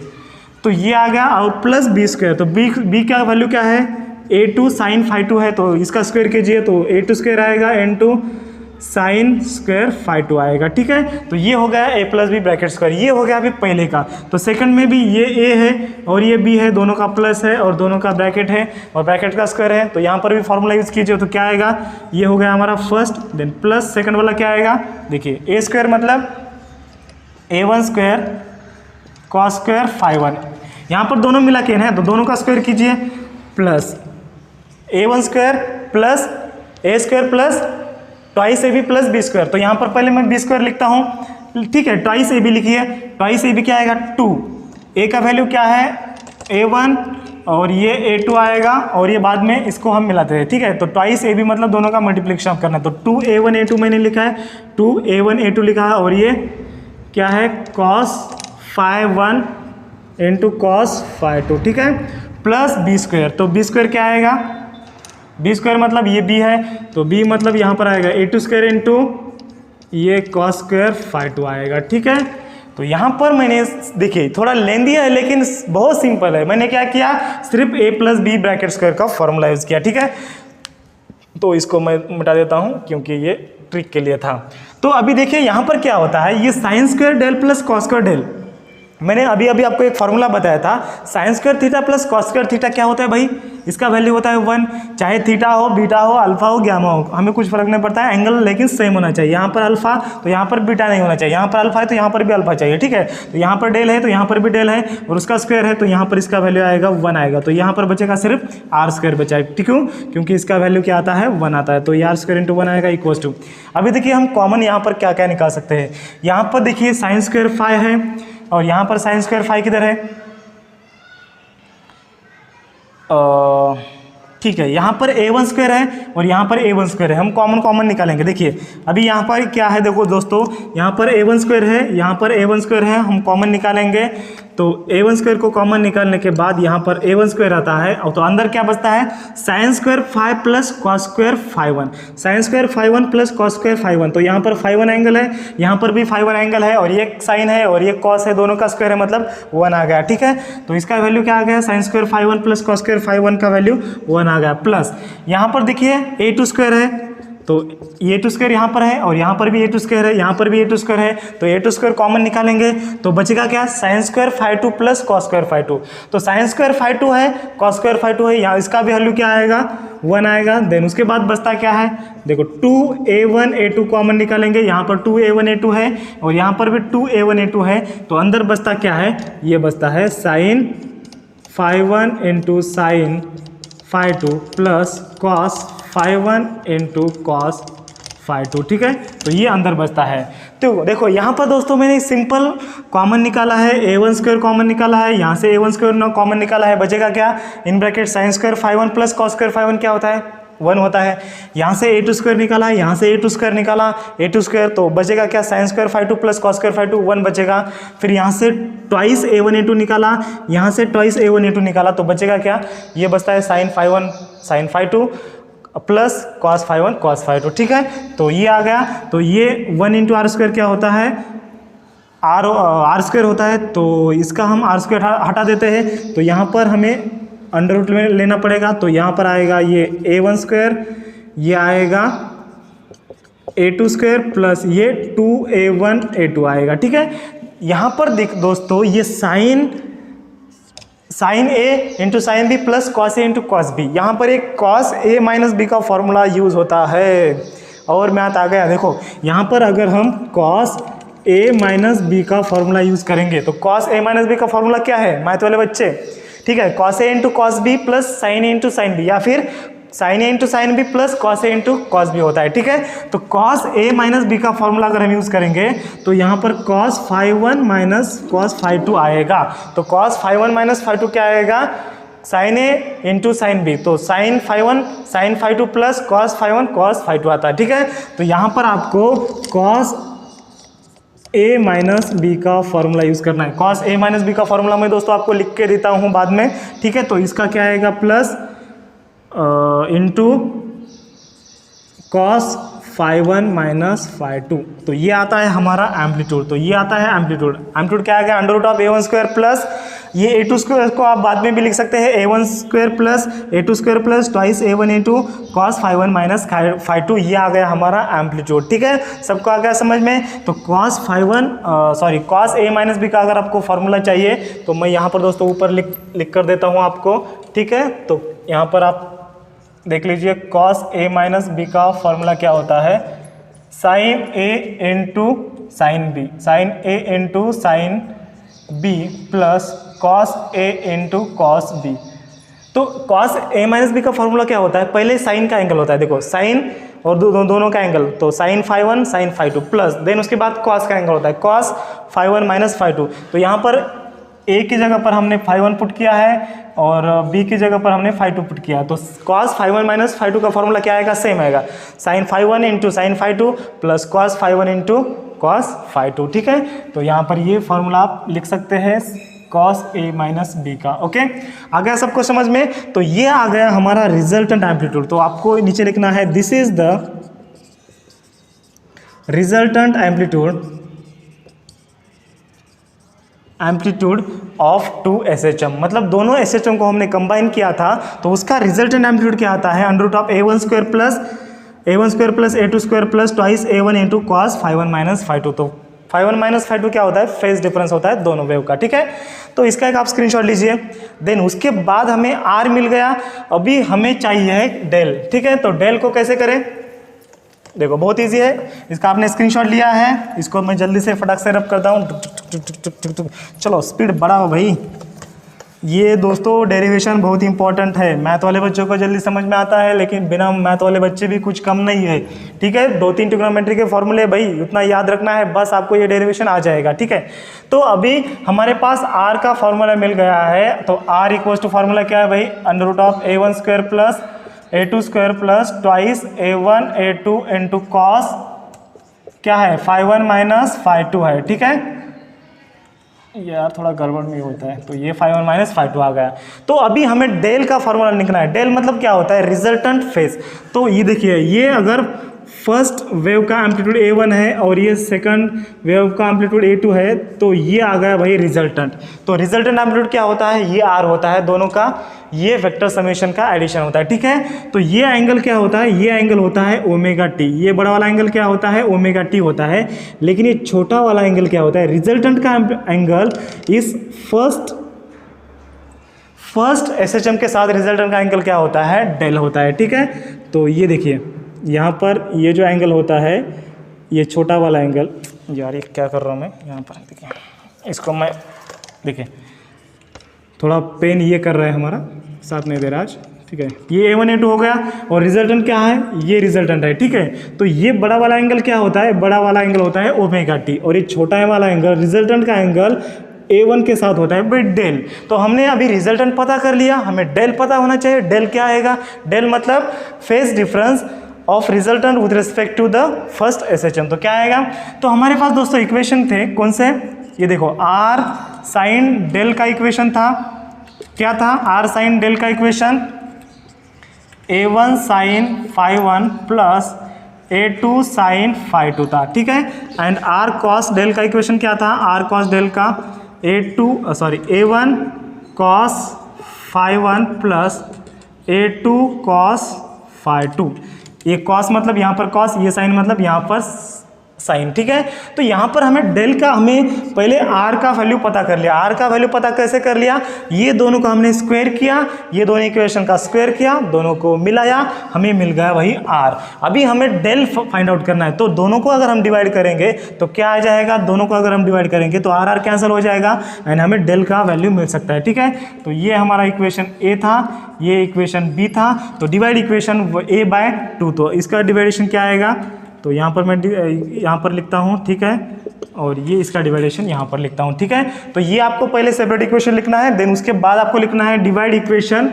तो ये आ गया और प्लस बी स्क्वायर, तो b का वैल्यू क्या है, a2 साइन फाइव 2 है, तो इसका स्क्वायर कीजिए, तो a2 स्क्वायर आएगा इंटू साइन स्क्वायर फाइव 2 आएगा, ठीक है। तो ये हो गया a plus B bracket square, ये हो गया अभी पहले का। तो सेकंड में भी ये a है और ये b है, दोनों का प्लस है और दोनों का ब्रैकेट है और ब्रैकेट का स्क्वायर है, तो यहाँ पर भी फॉर्मूला यूज़ कीजिए, तो क्या आएगा, ये हो गया हमारा फर्स्ट, देन प्लस सेकंड वाला क्या आएगा, देखिए a स्क्वायर मतलब a1 square cos square five 1, यहाँ पर दोनों मिला के है, तो दोनों का स्क्वायर कीजिए plus a1 square plus a square plus twice A B plus B square. तो यहाँ पर पहले मैं बी स्क्वायर लिखता हूँ, ठीक है, ट्वाइस ए बी लिखिए, ट्वाइस ए बी क्या आएगा 2, ए का वैल्यू क्या है a1 और ये a2 आएगा और ये बाद में इसको हम मिलाते हैं, ठीक है। तो ट्वाइस ए बी मतलब दोनों का मल्टीप्लिकेशन करना है, तो 2a1 a2 मैंने लिखा है, 2a1 a2 लिखा है और ये क्या है cos five 1 into cos five 2, ठीक है, प्लस बी स्क्वायर। तो बी स्क्वायर क्या आएगा, बी स्क्वायर मतलब ये b है, तो b मतलब यहाँ पर आएगा a2 स्क्वायर इंटू ये कॉस स्क्वायर फाइव 2 आएगा, ठीक है। तो यहाँ पर मैंने देखिए थोड़ा लेंदी है लेकिन बहुत सिंपल है, मैंने क्या किया, सिर्फ a plus B bracket square का फॉर्मूला यूज़ किया, ठीक है। तो इसको मैं मिटा देता हूँ क्योंकि ये ट्रिक के लिए था। तो अभी देखिए यहाँ पर क्या होता है, ये sine square del plus cos square del, मैंने अभी आपको एक फार्मूला बताया था, sine square theta plus cos square theta क्या होता है भाई, इसका वैल्यू होता है 1। चाहे थीटा हो, बीटा हो, अल्फा हो, गामा हो, हमें कुछ फर्क नहीं पड़ता है, एंगल लेकिन सेम होना चाहिए। यहाँ पर अल्फा तो यहाँ पर बीटा नहीं होना चाहिए, यहाँ पर अल्फा है तो यहाँ पर भी अल्फा चाहिए, ठीक है। तो यहाँ पर डेल है तो यहाँ पर भी डेल है, और उसका स्क्वायर है तो यहाँ पर इसका वैल्यू आएगा 1 आएगा, तो यहाँ पर बचेगा सिर्फ आर स्क्वायर बचा है, ठीक है, क्योंकि इसका वैल्यू क्या आता है 1 आता है, तो ये आर स्क्वायर इंटू 1 आएगा इक्वल्स टू। अभी देखिए हम कॉमन यहाँ पर क्या क्या निकाल सकते हैं। यहाँ पर देखिए साइन स्क्वायर 5 है और यहाँ पर साइन स्क्वायर 5 किधर है, ठीक है, यहाँ पर a1 स्क्वायर है और यहाँ पर a1 स्क्वायर है, हम कॉमन निकालेंगे। देखिए अभी यहाँ पर क्या है, देखो दोस्तों, यहाँ पर a1 स्क्वायर है, यहाँ पर a1 स्क्वायर है, हम कॉमन निकालेंगे। तो a1 स्क्वायर को कॉमन निकालने के बाद यहाँ पर a1 स्क्वायर आता है, और तो अंदर क्या बचता है, sine square 5 plus cos square 5 sine square 5 plus cos square 5। तो यहाँ पर 5 एंगल है, यहाँ पर भी 5 एंगल है, और ये साइन है और ये कॉस है, दोनों का स्क्वायर है, मतलब 1 आ गया, ठीक है। तो इसका वैल्यू क्या आ गया, sine square 5 plus cos square 5 का वैल्यू 1 आ गया, प्लस यहाँ पर देखिए a2 स्क्वायर है, तो ए टू स्क्वायर यहाँ पर है और यहाँ पर भी ए टू स्क्वायर है, यहाँ पर भी ए टू स्क्वायर है, तो ए टू स्क्वायर कॉमन निकालेंगे तो बचेगा क्या, sine square 5 plus cos square 5। तो साइन स्क्वायर 5 है, कॉस स्क्वायर 5 है, यहाँ इसका भी वैल्यू क्या आएगा 1 आएगा। देन उसके बाद बचता क्या है, देखो 2a1 a2 कॉमन निकालेंगे, यहाँ पर 2a1 a2 है और यहाँ पर भी 2a1 a2 है, तो अंदर बचता क्या है, ये बचता है sine 5 into sine 5 plus cos 5 into cos 5, ठीक है। तो ये अंदर बचता है। तो देखो यहाँ पर दोस्तों मैंने सिंपल कॉमन निकाला है, a1 स्क्वायर कॉमन निकाला है, यहाँ से a1 स्क्वायर ना कॉमन निकाला है, बचेगा क्या, in bracket sine square 5 plus cos square 5 क्या होता है 1 होता है। यहाँ से a2 स्क्वायर निकाला है, यहाँ से a2 स्क्वायर निकाला, a2 स्क्वायर तो बचेगा क्या, sine square 5 plus cos square 5 1 बचेगा। फिर यहाँ से ट्वाइस a1 a2 निकाला, यहाँ से ट्वाइस a1 a2 निकाला, तो बचेगा क्या, ये बचता है sine 5 sine 5 plus cos 5 cos 5, ठीक है। तो ये आ गया, तो ये 1 इंटू आर स्क्वायर क्या होता है, आर स्क्वायर होता है, तो इसका हम आर स्क्वायर हटा देते हैं, तो यहाँ पर हमें अंडर रूट में लेना पड़ेगा, तो यहाँ पर आएगा ये a1 स्क्वायर, ये आएगा a2 स्क्वायर प्लस ये 2a1 a2 आएगा, ठीक है। यहाँ पर देख दोस्तों, ये sine A into sine B plus cos A into cos B, यहाँ पर एक कॉस ए माइनस बी का फॉर्मूला यूज़ होता है, और मैथ आ गया। देखो यहाँ पर अगर हम कॉस ए माइनस बी का फॉर्मूला यूज़ करेंगे, तो कॉस ए माइनस बी का फॉर्मूला क्या है मैथ वाले बच्चे, ठीक है, cos A into cos B plus sine A into sine B, या फिर sine A into sine B plus cos A into cos B होता है, ठीक है। तो कॉस ए माइनस बी का फॉर्मूला अगर हम यूज़ करेंगे तो यहाँ पर कॉस 5 माइनस कॉस 5 आएगा, तो कॉस 5 माइनस 5 क्या आएगा, sine A into sine B, तो sine 5 sine 5 plus cos 5 cos 5 आता है, ठीक है। तो यहाँ पर आपको कॉस ए माइनस बी का फॉर्मूला यूज़ करना है। कॉस ए माइनस बी का फॉर्मूला मैं दोस्तों आपको लिख के देता हूँ बाद में, ठीक है। तो इसका क्या आएगा, प्लस इंटू कॉस 5 माइनस 5, तो ये आता है हमारा एम्पलीट्यूड, तो ये आता है एम्पलीट्यूड क्या आ गया, under root of a1 square plus ये a2 स्क्वायर को आप बाद में भी लिख सकते हैं, a1 square plus a2 square plus twice a1 into cos 5 minus 5, ये आ गया हमारा एम्पलीट्यूड, ठीक है। सबको आ गया समझ में। तो cos cos A minus B का अगर आपको फॉर्मूला चाहिए तो मैं यहाँ पर दोस्तों ऊपर लिख कर देता हूँ आपको, ठीक है। तो यहाँ पर आप देख लीजिए, कॉस ए माइनस बी का फॉर्मूला क्या होता है, sine A into sine B, sine A into sine B plus cos A into cos B. तो कॉस ए माइनस बी का फॉर्मूला क्या होता है, पहले साइन का एंगल होता है, देखो साइन और दोनों का एंगल, तो साइन 5 साइन 5 प्लस देन उसके बाद कॉस का एंगल होता है कॉस 5 माइनस 5। तो यहाँ पर ए की जगह पर हमने 5 पुट किया है और बी की जगह पर हमने 5 पुट किया, तो कॉस 5 माइनस 5 का फॉर्मूला क्या आएगा, सेम आएगा, sine 5 into sine 5 plus cos 5 into cos 5, ठीक है। तो यहाँ पर ये फॉर्मूला आप लिख सकते हैं कॉस ए माइनस बी का, ओके। आ गया सबको समझ में। तो ये आ गया हमारा रिजल्टेंट एम्पलीट्यूड। तो आपको नीचे लिखना है, this is the resultant amplitude of 2 SHM, मतलब दोनों SHM को हमने कंबाइन किया था, तो उसका रिजल्टेंट एम्पलीट्यूड क्या आता है, under root of a1 square plus a1 square plus a2 square plus twice a1 into cos φ1 minus φ2। तो φ1 माइनस φ2 क्या होता है, फेज डिफरेंस होता है दोनों वेव का, ठीक है। तो इसका एक आप स्क्रीनशॉट लीजिए। देन उसके बाद हमें r मिल गया, अभी हमें चाहिए है डेल, ठीक है। तो डेल को कैसे करें, देखो बहुत इजी है। इसका आपने स्क्रीनशॉट लिया है, इसको मैं जल्दी से फटाक से रब करता हूँ। चलो स्पीड बढ़ाओ भाई। ये दोस्तों डेरिवेशन बहुत इंपॉर्टेंट है, मैथ वाले बच्चों को जल्दी समझ में आता है, लेकिन बिना मैथ वाले बच्चे भी कुछ कम नहीं है, ठीक है। 2-3 ट्रिग्नोमेट्री के फॉर्मूले भाई उतना याद रखना है, बस आपको ये डेरिवेशन आ जाएगा, ठीक है। तो अभी हमारे पास r का फॉर्मूला मिल गया है। तो r इक्वल्स टू फॉर्मूला क्या है भाई, under root of a1 square plus a2 square plus twice a1 a2 into cos क्या है φ1 माइनस φ2 है, ठीक है। यार थोड़ा गड़बड़ में होता है, तो ये φ1 माइनस φ2 आ गया। तो अभी हमें डेल का फॉर्मूला लिखना है। डेल मतलब क्या होता है, रिजल्टेंट फेज। तो ये देखिए, ये अगर फर्स्ट वेव का एम्पलीट्यूड a1 है और ये सेकंड वेव का एम्पलीट्यूड a2 है, तो ये आ गया भाई रिजल्टेंट। तो रिजल्टेंट एम्पलीट्यूड क्या होता है, ये r होता है, दोनों का ये वेक्टर समेशन का एडिशन होता है, ठीक है। तो ये एंगल क्या होता है, ये एंगल होता है ओमेगा टी। ये बड़ा वाला एंगल क्या होता है, ओमेगा टी होता है। लेकिन ये छोटा वाला एंगल क्या होता है, रिजल्टेंट का एंगल इस फर्स्ट एसएचएम के साथ रिजल्टेंट का एंगल क्या होता है, डेल होता है, ठीक है। तो ये देखिए यहाँ पर ये जो एंगल होता है, ये छोटा वाला एंगल, यार ये क्या कर रहा हूँ मैं यहाँ पर, देखिए इसको मैं, देखिए थोड़ा पेन ये कर रहा है हमारा, साथ नहीं दे रहा आज, ठीक है। ये a1 a2 हो गया और रिजल्टेंट क्या है, ये रिजल्टेंट है, ठीक है। तो ये बड़ा वाला एंगल क्या होता है, बड़ा वाला एंगल होता है ओमेगा टी, और ये छोटा वाला एंगल रिजल्टेंट का एंगल a1 के साथ होता है भाई डेल। तो हमने अभी रिजल्टेंट पता कर लिया, हमें डेल पता होना चाहिए। डेल क्या आएगा, डेल मतलब phase difference of resultant with respect to the first SHM. तो क्या आएगा, तो हमारे पास दोस्तों इक्वेशन थे कौन से, ये देखो r साइन डेल का इक्वेशन था, क्या था, r साइन डेल का equation a1 sine φ1 plus a2 sine φ2 था, ठीक है। एंड r cos डेल का इक्वेशन क्या था, r cos डेल का a1 cos φ1 plus a2 cos φ2। ये cos मतलब यहाँ पर cos, ये साइन मतलब यहाँ पर साइन, ठीक है। तो यहाँ पर हमें डेल का, हमें पहले r का वैल्यू पता कर लिया। r का वैल्यू पता कैसे कर लिया, ये दोनों का हमने स्क्वायर किया, ये दोनों इक्वेशन का स्क्वायर किया, दोनों को मिलाया, हमें मिल गया वही r। अभी हमें डेल फाइंड आउट करना है। तो दोनों को अगर हम डिवाइड करेंगे तो क्या आ जाएगा, दोनों को अगर हम डिवाइड करेंगे तो r कैंसिल हो जाएगा एंड हमें डेल का वैल्यू मिल सकता है, ठीक है। तो ये हमारा इक्वेशन a था, ये इक्वेशन b था। तो डिवाइड इक्वेशन a/2, तो इसका डिवाइडेशन क्या आएगा, तो यहाँ पर मैं यहाँ पर लिखता हूँ, ठीक है, और ये इसका डिवाइडेशन यहाँ पर लिखता हूँ, ठीक है। तो ये आपको पहले सेपरेट इक्वेशन लिखना है, देन उसके बाद आपको लिखना है डिवाइड इक्वेशन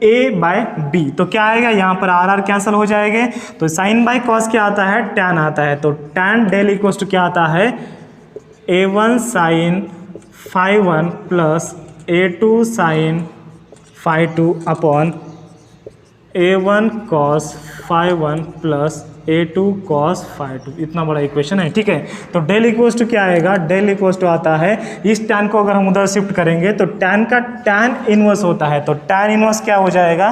a/b। तो क्या आएगा, यहाँ पर r कैंसिल हो जाएंगे, तो साइन बाय कॉस क्या आता है, टैन आता है। तो टैन डेल इक्वल्स टू क्या आता है, a1 sine φ1 plus a2 sine φ2 upon a1 cos φ1 plus a2 cos φ2। इतना बड़ा इक्वेशन है, ठीक है। तो डेल इक्वल्स टू क्या आएगा, डेल इक्वल्स टू आता है, इस टैन को अगर हम उधर शिफ्ट करेंगे तो टैन का टैन इनवर्स होता है। तो टैन इनवर्स क्या हो जाएगा,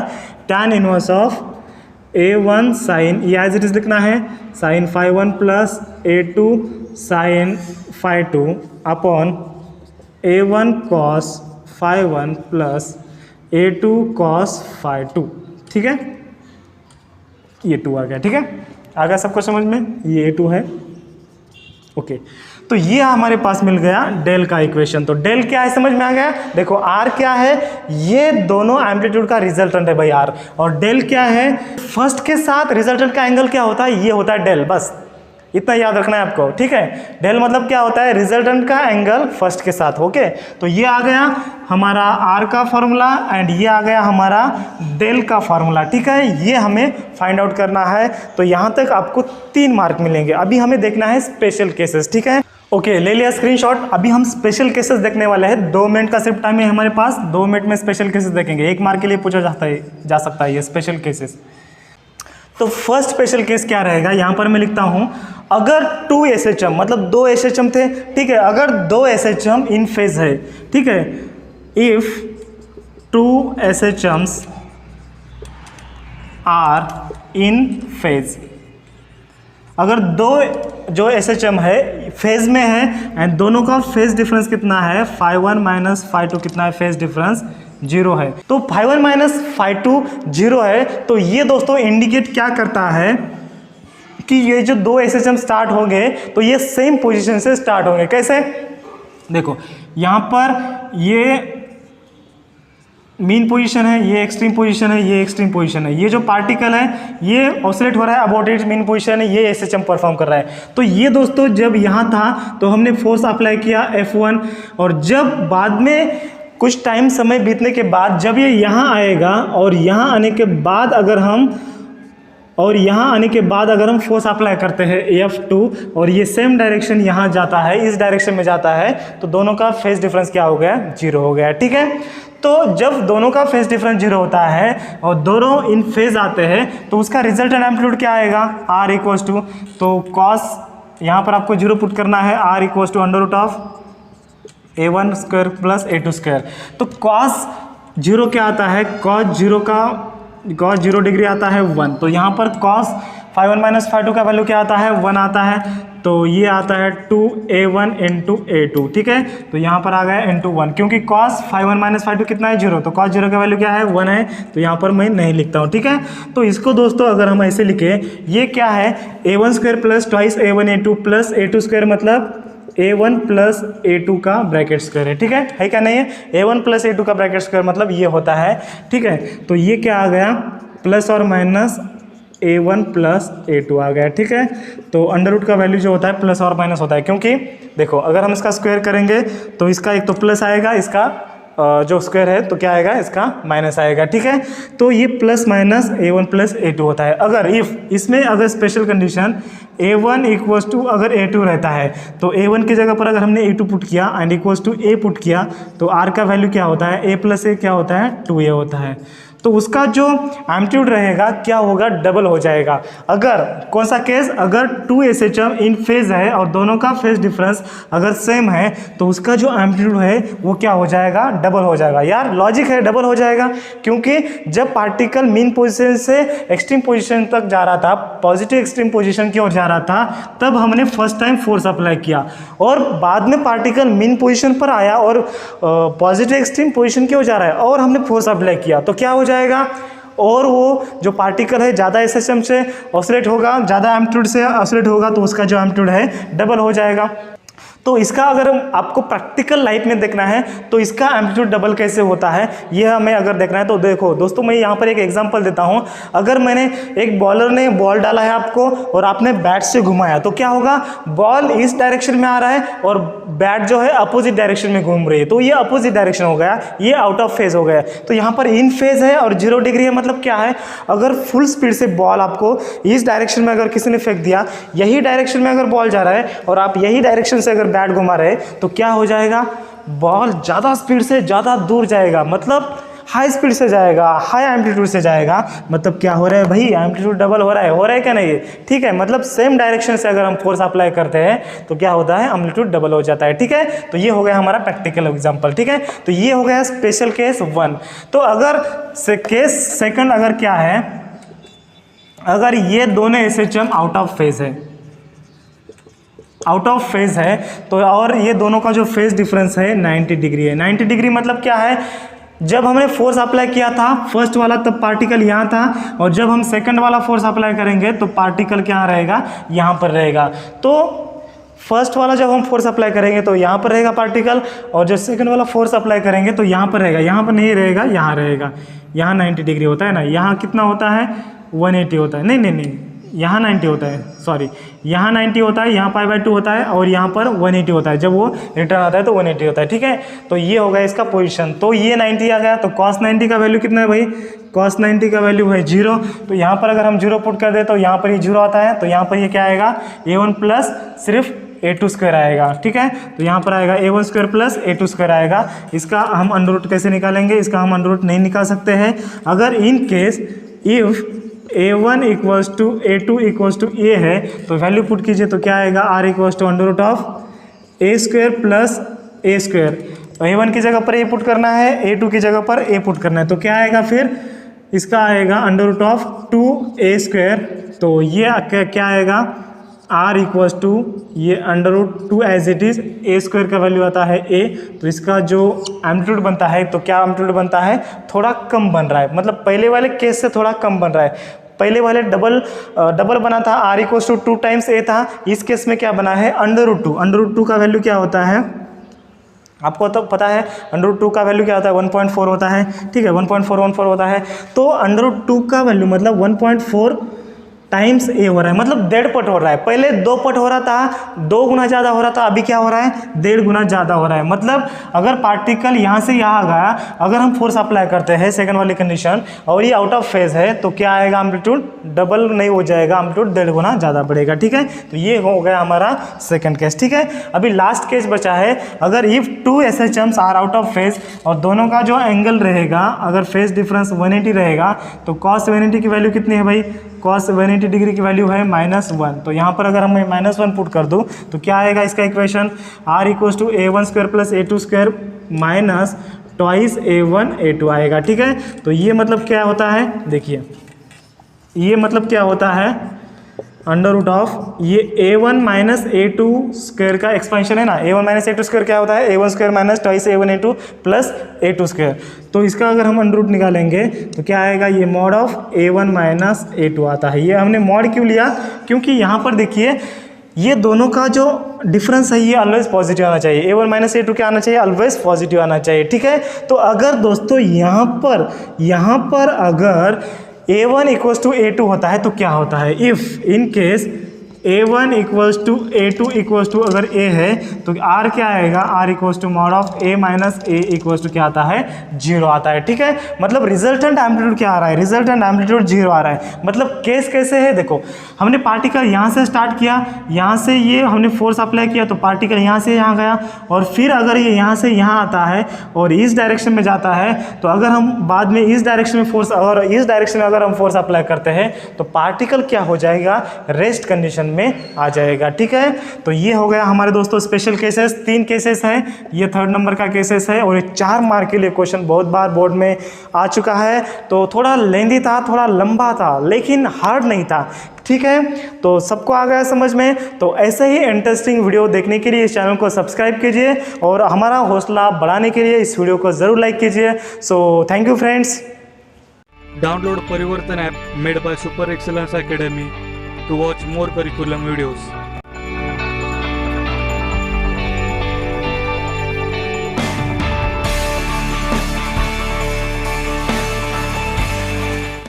tan inverse of a1 sine, ये एज इट इज लिखना है, sine φ1 plus a2 sine φ2 upon a1 cos φ1 plus a2 cos φ2, ठीक है। ये 2 आ गया, ठीक है, आ गया सबको समझ में, ये a2 है, ओके। तो ये हमारे पास मिल गया डेल का इक्वेशन। तो डेल क्या है समझ में आ गया। देखो r क्या है, ये दोनों एम्पलीट्यूड का रिजल्टेंट है भाई r, और डेल क्या है, फर्स्ट के साथ रिजल्टेंट का एंगल क्या होता है, ये होता है डेल, बस इतना याद रखना है आपको, ठीक है। डेल मतलब क्या होता है, रिजल्टेंट का एंगल फर्स्ट के साथ, ओके। तो ये आ गया हमारा r का फॉर्मूला एंड ये आ गया हमारा डेल का फॉर्मूला, ठीक है। ये हमें फाइंड आउट करना है। तो यहाँ तक आपको 3 मार्क मिलेंगे। अभी हमें देखना है स्पेशल केसेस, ठीक है, ओके। ले लिया स्क्रीनशॉट। अभी हम स्पेशल केसेस देखने वाले हैं। 2 मिनट का सिर्फ टाइम है हमारे पास, 2 मिनट में स्पेशल केसेस देखेंगे। 1 मार्क के लिए पूछा जा सकता है ये स्पेशल केसेस। तो फर्स्ट स्पेशल केस क्या रहेगा, यहाँ पर मैं लिखता हूँ, अगर 2 SHM मतलब 2 SHM थे, ठीक है, अगर 2 SHM इन फेज है, ठीक है, if 2 SHMs are in phase, अगर दो जो SHM है फेज में है एंड दोनों का फेज डिफरेंस कितना है, φ1 माइनस φ2 कितना है, फेज डिफरेंस 0 है। तो φ1 माइनस φ2 0 है। तो ये दोस्तों इंडिकेट क्या करता है कि ये जो दो SHM स्टार्ट होंगे तो ये सेम पोजीशन से स्टार्ट होंगे। कैसे, देखो यहाँ पर ये मीन पोजीशन है, ये एक्सट्रीम पोजीशन है, ये एक्सट्रीम पोजीशन है। ये जो पार्टिकल है ये ऑसिलेट हो रहा है अबाउट इट्स मीन पोजीशन है, ये SHM परफॉर्म कर रहा है। तो ये दोस्तों जब यहाँ था तो हमने फोर्स अप्लाई किया F1, और जब बाद में कुछ टाइम समय बीतने के बाद जब ये यहाँ आएगा और यहाँ आने के बाद अगर हम फोर्स अप्लाई करते हैं F2 और ये सेम डायरेक्शन यहाँ जाता है, इस डायरेक्शन में जाता है, तो दोनों का फेज डिफरेंस क्या हो गया, 0 हो गया। ठीक है, तो जब दोनों का फेज डिफरेंस 0 होता है और दोनों इन फेज आते हैं तो उसका रिजल्टेंट एम्पलीट्यूड क्या आएगा, R इक्वल्स टू, तो कॉस यहाँ पर आपको 0 पुट करना है, R equals to under root of A1 square plus A2 square. तो कॉस 0 क्या आता है, कॉस 0 डिग्री आता है 1। तो यहाँ पर कॉस φ1 माइनस φ2 का वैल्यू क्या आता है, 1 आता है। तो ये आता है 2A1 इंटू A2। ठीक है, तो यहाँ पर आ गया इंटू 1, क्योंकि cos φ1 माइनस φ2 कितना है, 0। तो cos 0 का वैल्यू क्या है, 1 है। तो यहाँ पर मैं नहीं लिखता हूँ। ठीक है, तो इसको दोस्तों अगर हम ऐसे लिखे, ये क्या है, A1 square plus twice A1 A2 plus A2 square, मतलब A1 प्लस A2 का ब्रैकेट स्क्वायर है। ठीक है क्या नहीं है, A1 प्लस A2 का ब्रैकेट स्क्वायर मतलब ये होता है। ठीक है, तो ये क्या आ गया, प्लस और माइनस A1 प्लस A2 आ गया। ठीक है, तो अंडर रूट का वैल्यू जो होता है प्लस और माइनस होता है, क्योंकि देखो अगर हम इसका स्क्वायर करेंगे तो इसका एक तो प्लस आएगा, इसका जो स्क्वायर है तो क्या आएगा, इसका माइनस आएगा। ठीक है, तो ये plus minus A1 plus A2 होता है। अगर इफ इसमें अगर special condition A1 equals to अगर A2 रहता है तो A1 की जगह पर अगर हमने A2 पुट किया and equals to A put किया तो R का वैल्यू क्या होता है, A प्लस A क्या होता है, 2A होता है। तो उसका जो एम्पलीट्यूड रहेगा क्या होगा, डबल हो जाएगा। अगर कौन सा केस, अगर 2 SHM इन फेज है और दोनों का फेज डिफरेंस अगर सेम है तो उसका जो एम्पलीट्यूड है वो क्या हो जाएगा, डबल हो जाएगा। यार लॉजिक है, डबल हो जाएगा, क्योंकि जब पार्टिकल मीन पोजीशन से एक्सट्रीम पोजीशन तक जा रहा था, पॉजिटिव एक्सट्रीम पोजीशन की ओर जा रहा था, तब हमने फर्स्ट टाइम फोर्स अप्लाई किया और बाद में पार्टिकल मीन पोजीशन पर आया और पॉजिटिव एक्सट्रीम पोजीशन की ओर जा रहा है और हमने फोर्स अप्लाई किया, तो क्या हो जाएगा, और वो जो पार्टिकल है ज़्यादा SHM से ऑसिलेट होगा, ज़्यादा एम्पलीट्यूड से ऑसिलेट होगा, तो उसका जो एम्पलीट्यूड है डबल हो जाएगा। तो इसका अगर आपको प्रैक्टिकल लाइफ में देखना है तो इसका एम्पलीट्यूड डबल कैसे होता है ये हमें अगर देखना है तो देखो दोस्तों, मैं यहाँ पर एक एग्जांपल देता हूँ। अगर मैंने एक बॉलर ने बॉल डाला है आपको और आपने बैट से घुमाया तो क्या होगा, बॉल इस डायरेक्शन में आ रहा है और बैट जो है अपोजिट डायरेक्शन में घूम रही है, तो ये अपोजिट डायरेक्शन हो गया, ये आउट ऑफ फेज हो गया। तो यहाँ पर इन फेज है और 0 डिग्री है, मतलब क्या है, अगर फुल स्पीड से बॉल आपको इस डायरेक्शन में अगर किसी ने फेंक दिया, यही डायरेक्शन में अगर बॉल जा रहा है और आप यही डायरेक्शन से अगर बैट घुमा रहे तो क्या हो जाएगा, बॉल ज़्यादा स्पीड से ज़्यादा दूर जाएगा, मतलब हाई स्पीड से जाएगा, हाई एम्पलीट्यूड से जाएगा। मतलब क्या हो रहा है भाई, एम्पलीट्यूड डबल हो रहा है क्या नहीं है, ठीक है। मतलब सेम डायरेक्शन से अगर हम फोर्स अप्लाई करते हैं तो क्या होता है, एम्पलीट्यूड डबल हो जाता है, ठीक है। तो ये हो गया हमारा प्रैक्टिकल एग्जांपल, ठीक है। तो ये हो गया स्पेशल केस 1। तो अगर केस सेकंड अगर क्या है, अगर ये दोनों SHM आउट ऑफ फेज है, आउट ऑफ फेज है तो, और ये दोनों का जो फेज डिफरेंस है 90 डिग्री है। 90 डिग्री मतलब क्या है, जब हमने फोर्स अप्लाई किया था फर्स्ट वाला तब पार्टिकल यहाँ था, और जब हम सेकंड वाला फोर्स अप्लाई करेंगे तो पार्टिकल क्या रहेगा, यहाँ पर रहेगा। तो फर्स्ट वाला जब हम फोर्स अप्लाई करेंगे तो यहाँ पर रहेगा पार्टिकल, और जब सेकंड वाला फोर्स अप्लाई करेंगे तो यहाँ पर रहेगा, यहाँ पर नहीं रहेगा, यहाँ रहेगा। यहाँ 90 डिग्री होता है ना, यहाँ कितना होता है 180 होता है, नहीं यहाँ 90 होता है, सॉरी यहाँ 90 होता है, यहाँ π/2 होता है और यहाँ पर 180 होता है। जब वो रिटर्न आता है तो 180 होता है, ठीक है। तो ये हो गया इसका पोजीशन, तो ये 90 आ गया। तो cos 90 का वैल्यू कितना है भाई, cos 90 का वैल्यू है 0। तो यहाँ पर अगर हम 0 पुट कर दे तो यहाँ पर ये 0 आता है, तो यहाँ पर ये क्या आएगा, A1 प्लस सिर्फ A2 स्क्वायर आएगा, ठीक है। तो यहाँ पर आएगा A1 square plus A2 square आएगा। इसका हम अंडर रूट कैसे निकालेंगे, इसका हम अंडर रूट नहीं निकाल सकते हैं। अगर in case if A1 equals to A2 equals to A है तो वैल्यू पुट कीजिए तो क्या आएगा, R equals to under root of A square plus A square. तो A1 की जगह पर A पुट करना है, A2 की जगह पर A पुट करना है, तो क्या आएगा फिर, इसका आएगा under root of 2A square. तो ये क्या आएगा, आर इक्वल्स टू ये √2 as it is A square का वैल्यू आता है ए, तो इसका जो एम्पलीट्यूड बनता है तो क्या एम्पलीट्यूड बनता है, थोड़ा कम बन रहा है, मतलब पहले वाले केस से थोड़ा कम बन रहा है। पहले वाले डबल बना था, आर इक्वल्स टू 2 टाइम्स ए था, इस केस में क्या बना है √2। √2 का वैल्यू क्या होता है आपको तो पता है, √2 का वैल्यू क्या होता है 1.4 होता है, ठीक है 1.414 होता है। तो √2 का वैल्यू मतलब 1.4 टाइम्स ए हो रहा है, मतलब 1.5 पट हो रहा है। पहले 2 पट हो रहा था, 2 गुना ज़्यादा हो रहा था, अभी क्या हो रहा है 1.5 गुना ज़्यादा हो रहा है। मतलब अगर पार्टिकल यहाँ से यहाँ गया, अगर हम फोर्स अप्लाई करते हैं सेकंड वाली कंडीशन और ये आउट ऑफ फेज है तो क्या आएगा एम्पलीट्यूड, डबल नहीं हो जाएगा, एम्पलीट्यूड 1.5 गुना ज़्यादा बढ़ेगा, ठीक है। तो ये हो गया हमारा सेकंड केस, ठीक है। अभी लास्ट केस बचा है, अगर if 2 SHMs are out of phase और दोनों का जो एंगल रहेगा, अगर फेज डिफरेंस 180 रहेगा तो cos 180 की वैल्यू कितनी है भाई, cos 180 डिग्री की वैल्यू है -1। तो यहाँ पर अगर हम -1 पुट कर दूँ तो क्या आएगा इसका equation, r equals to a1² plus a2² minus twice a1 a2 आएगा, ठीक है। तो ये मतलब क्या होता है, देखिए ये मतलब क्या होता है √ऑफ ये a1 माइनस a2 स्क्वायर का एक्सपेंशन है ना, a1 माइनस a2 स्क्वायर क्या होता है a1² minus twice a1 a2 plus a2 square. तो इसका अगर हम √ निकालेंगे तो क्या आएगा, ये mod of a1 minus a2 आता है। ये हमने मॉड क्यों लिया, क्योंकि यहाँ पर देखिए ये दोनों का जो डिफरेंस है ये ऑलवेज पॉजिटिव आना चाहिए, a1 माइनस a2 क्या आना चाहिए, ऑलवेज पॉजिटिव आना चाहिए, ठीक है। तो अगर दोस्तों यहाँ पर अगर a1 इक्वल्स टू a2 होता है तो क्या होता है, if in case a1 equals to a2 equals to अगर a है तो r क्या आएगा, r equals to mod of a minus a equals to क्या आता है 0 आता है, ठीक है। मतलब रिजल्टेंट एम्पलीट्यूड क्या आ रहा है, रिजल्टेंट एम्पलीट्यूड 0 आ रहा है। मतलब केस कैसे है, देखो हमने पार्टिकल यहाँ से स्टार्ट किया, यहाँ से ये हमने फोर्स अप्लाई किया तो पार्टिकल यहाँ से यहाँ गया, और फिर अगर ये यहाँ से यहाँ आता है और इस डायरेक्शन में जाता है तो अगर हम बाद में इस डायरेक्शन में फोर्स और इस डायरेक्शन में अगर हम फोर्स अप्लाई करते हैं तो पार्टिकल क्या हो जाएगा, रेस्ट कंडीशन में आ जाएगा, ठीक है। तो ये हो गया हमारे दोस्तों स्पेशल केसेस, 3 केसेस हैं, ये 3rd नंबर का केसेस है और ये 4 मार्क के लिए क्वेश्चन बहुत बार बोर्ड में आ चुका है। तो थोड़ा लेंदी था, थोड़ा लंबा था, लेकिन हार्ड नहीं था, ठीक है। तो सबको आ गया समझ में। तो ऐसे ही इंटरेस्टिंग वीडियो देखने के लिए इस चैनल को सब्सक्राइब कीजिए और हमारा हौसला बढ़ाने के लिए इस वीडियो को ज़रूर लाइक कीजिए। So thank you friends. Download Parivartan app made by Super Excellence Academy to watch more curriculum videos.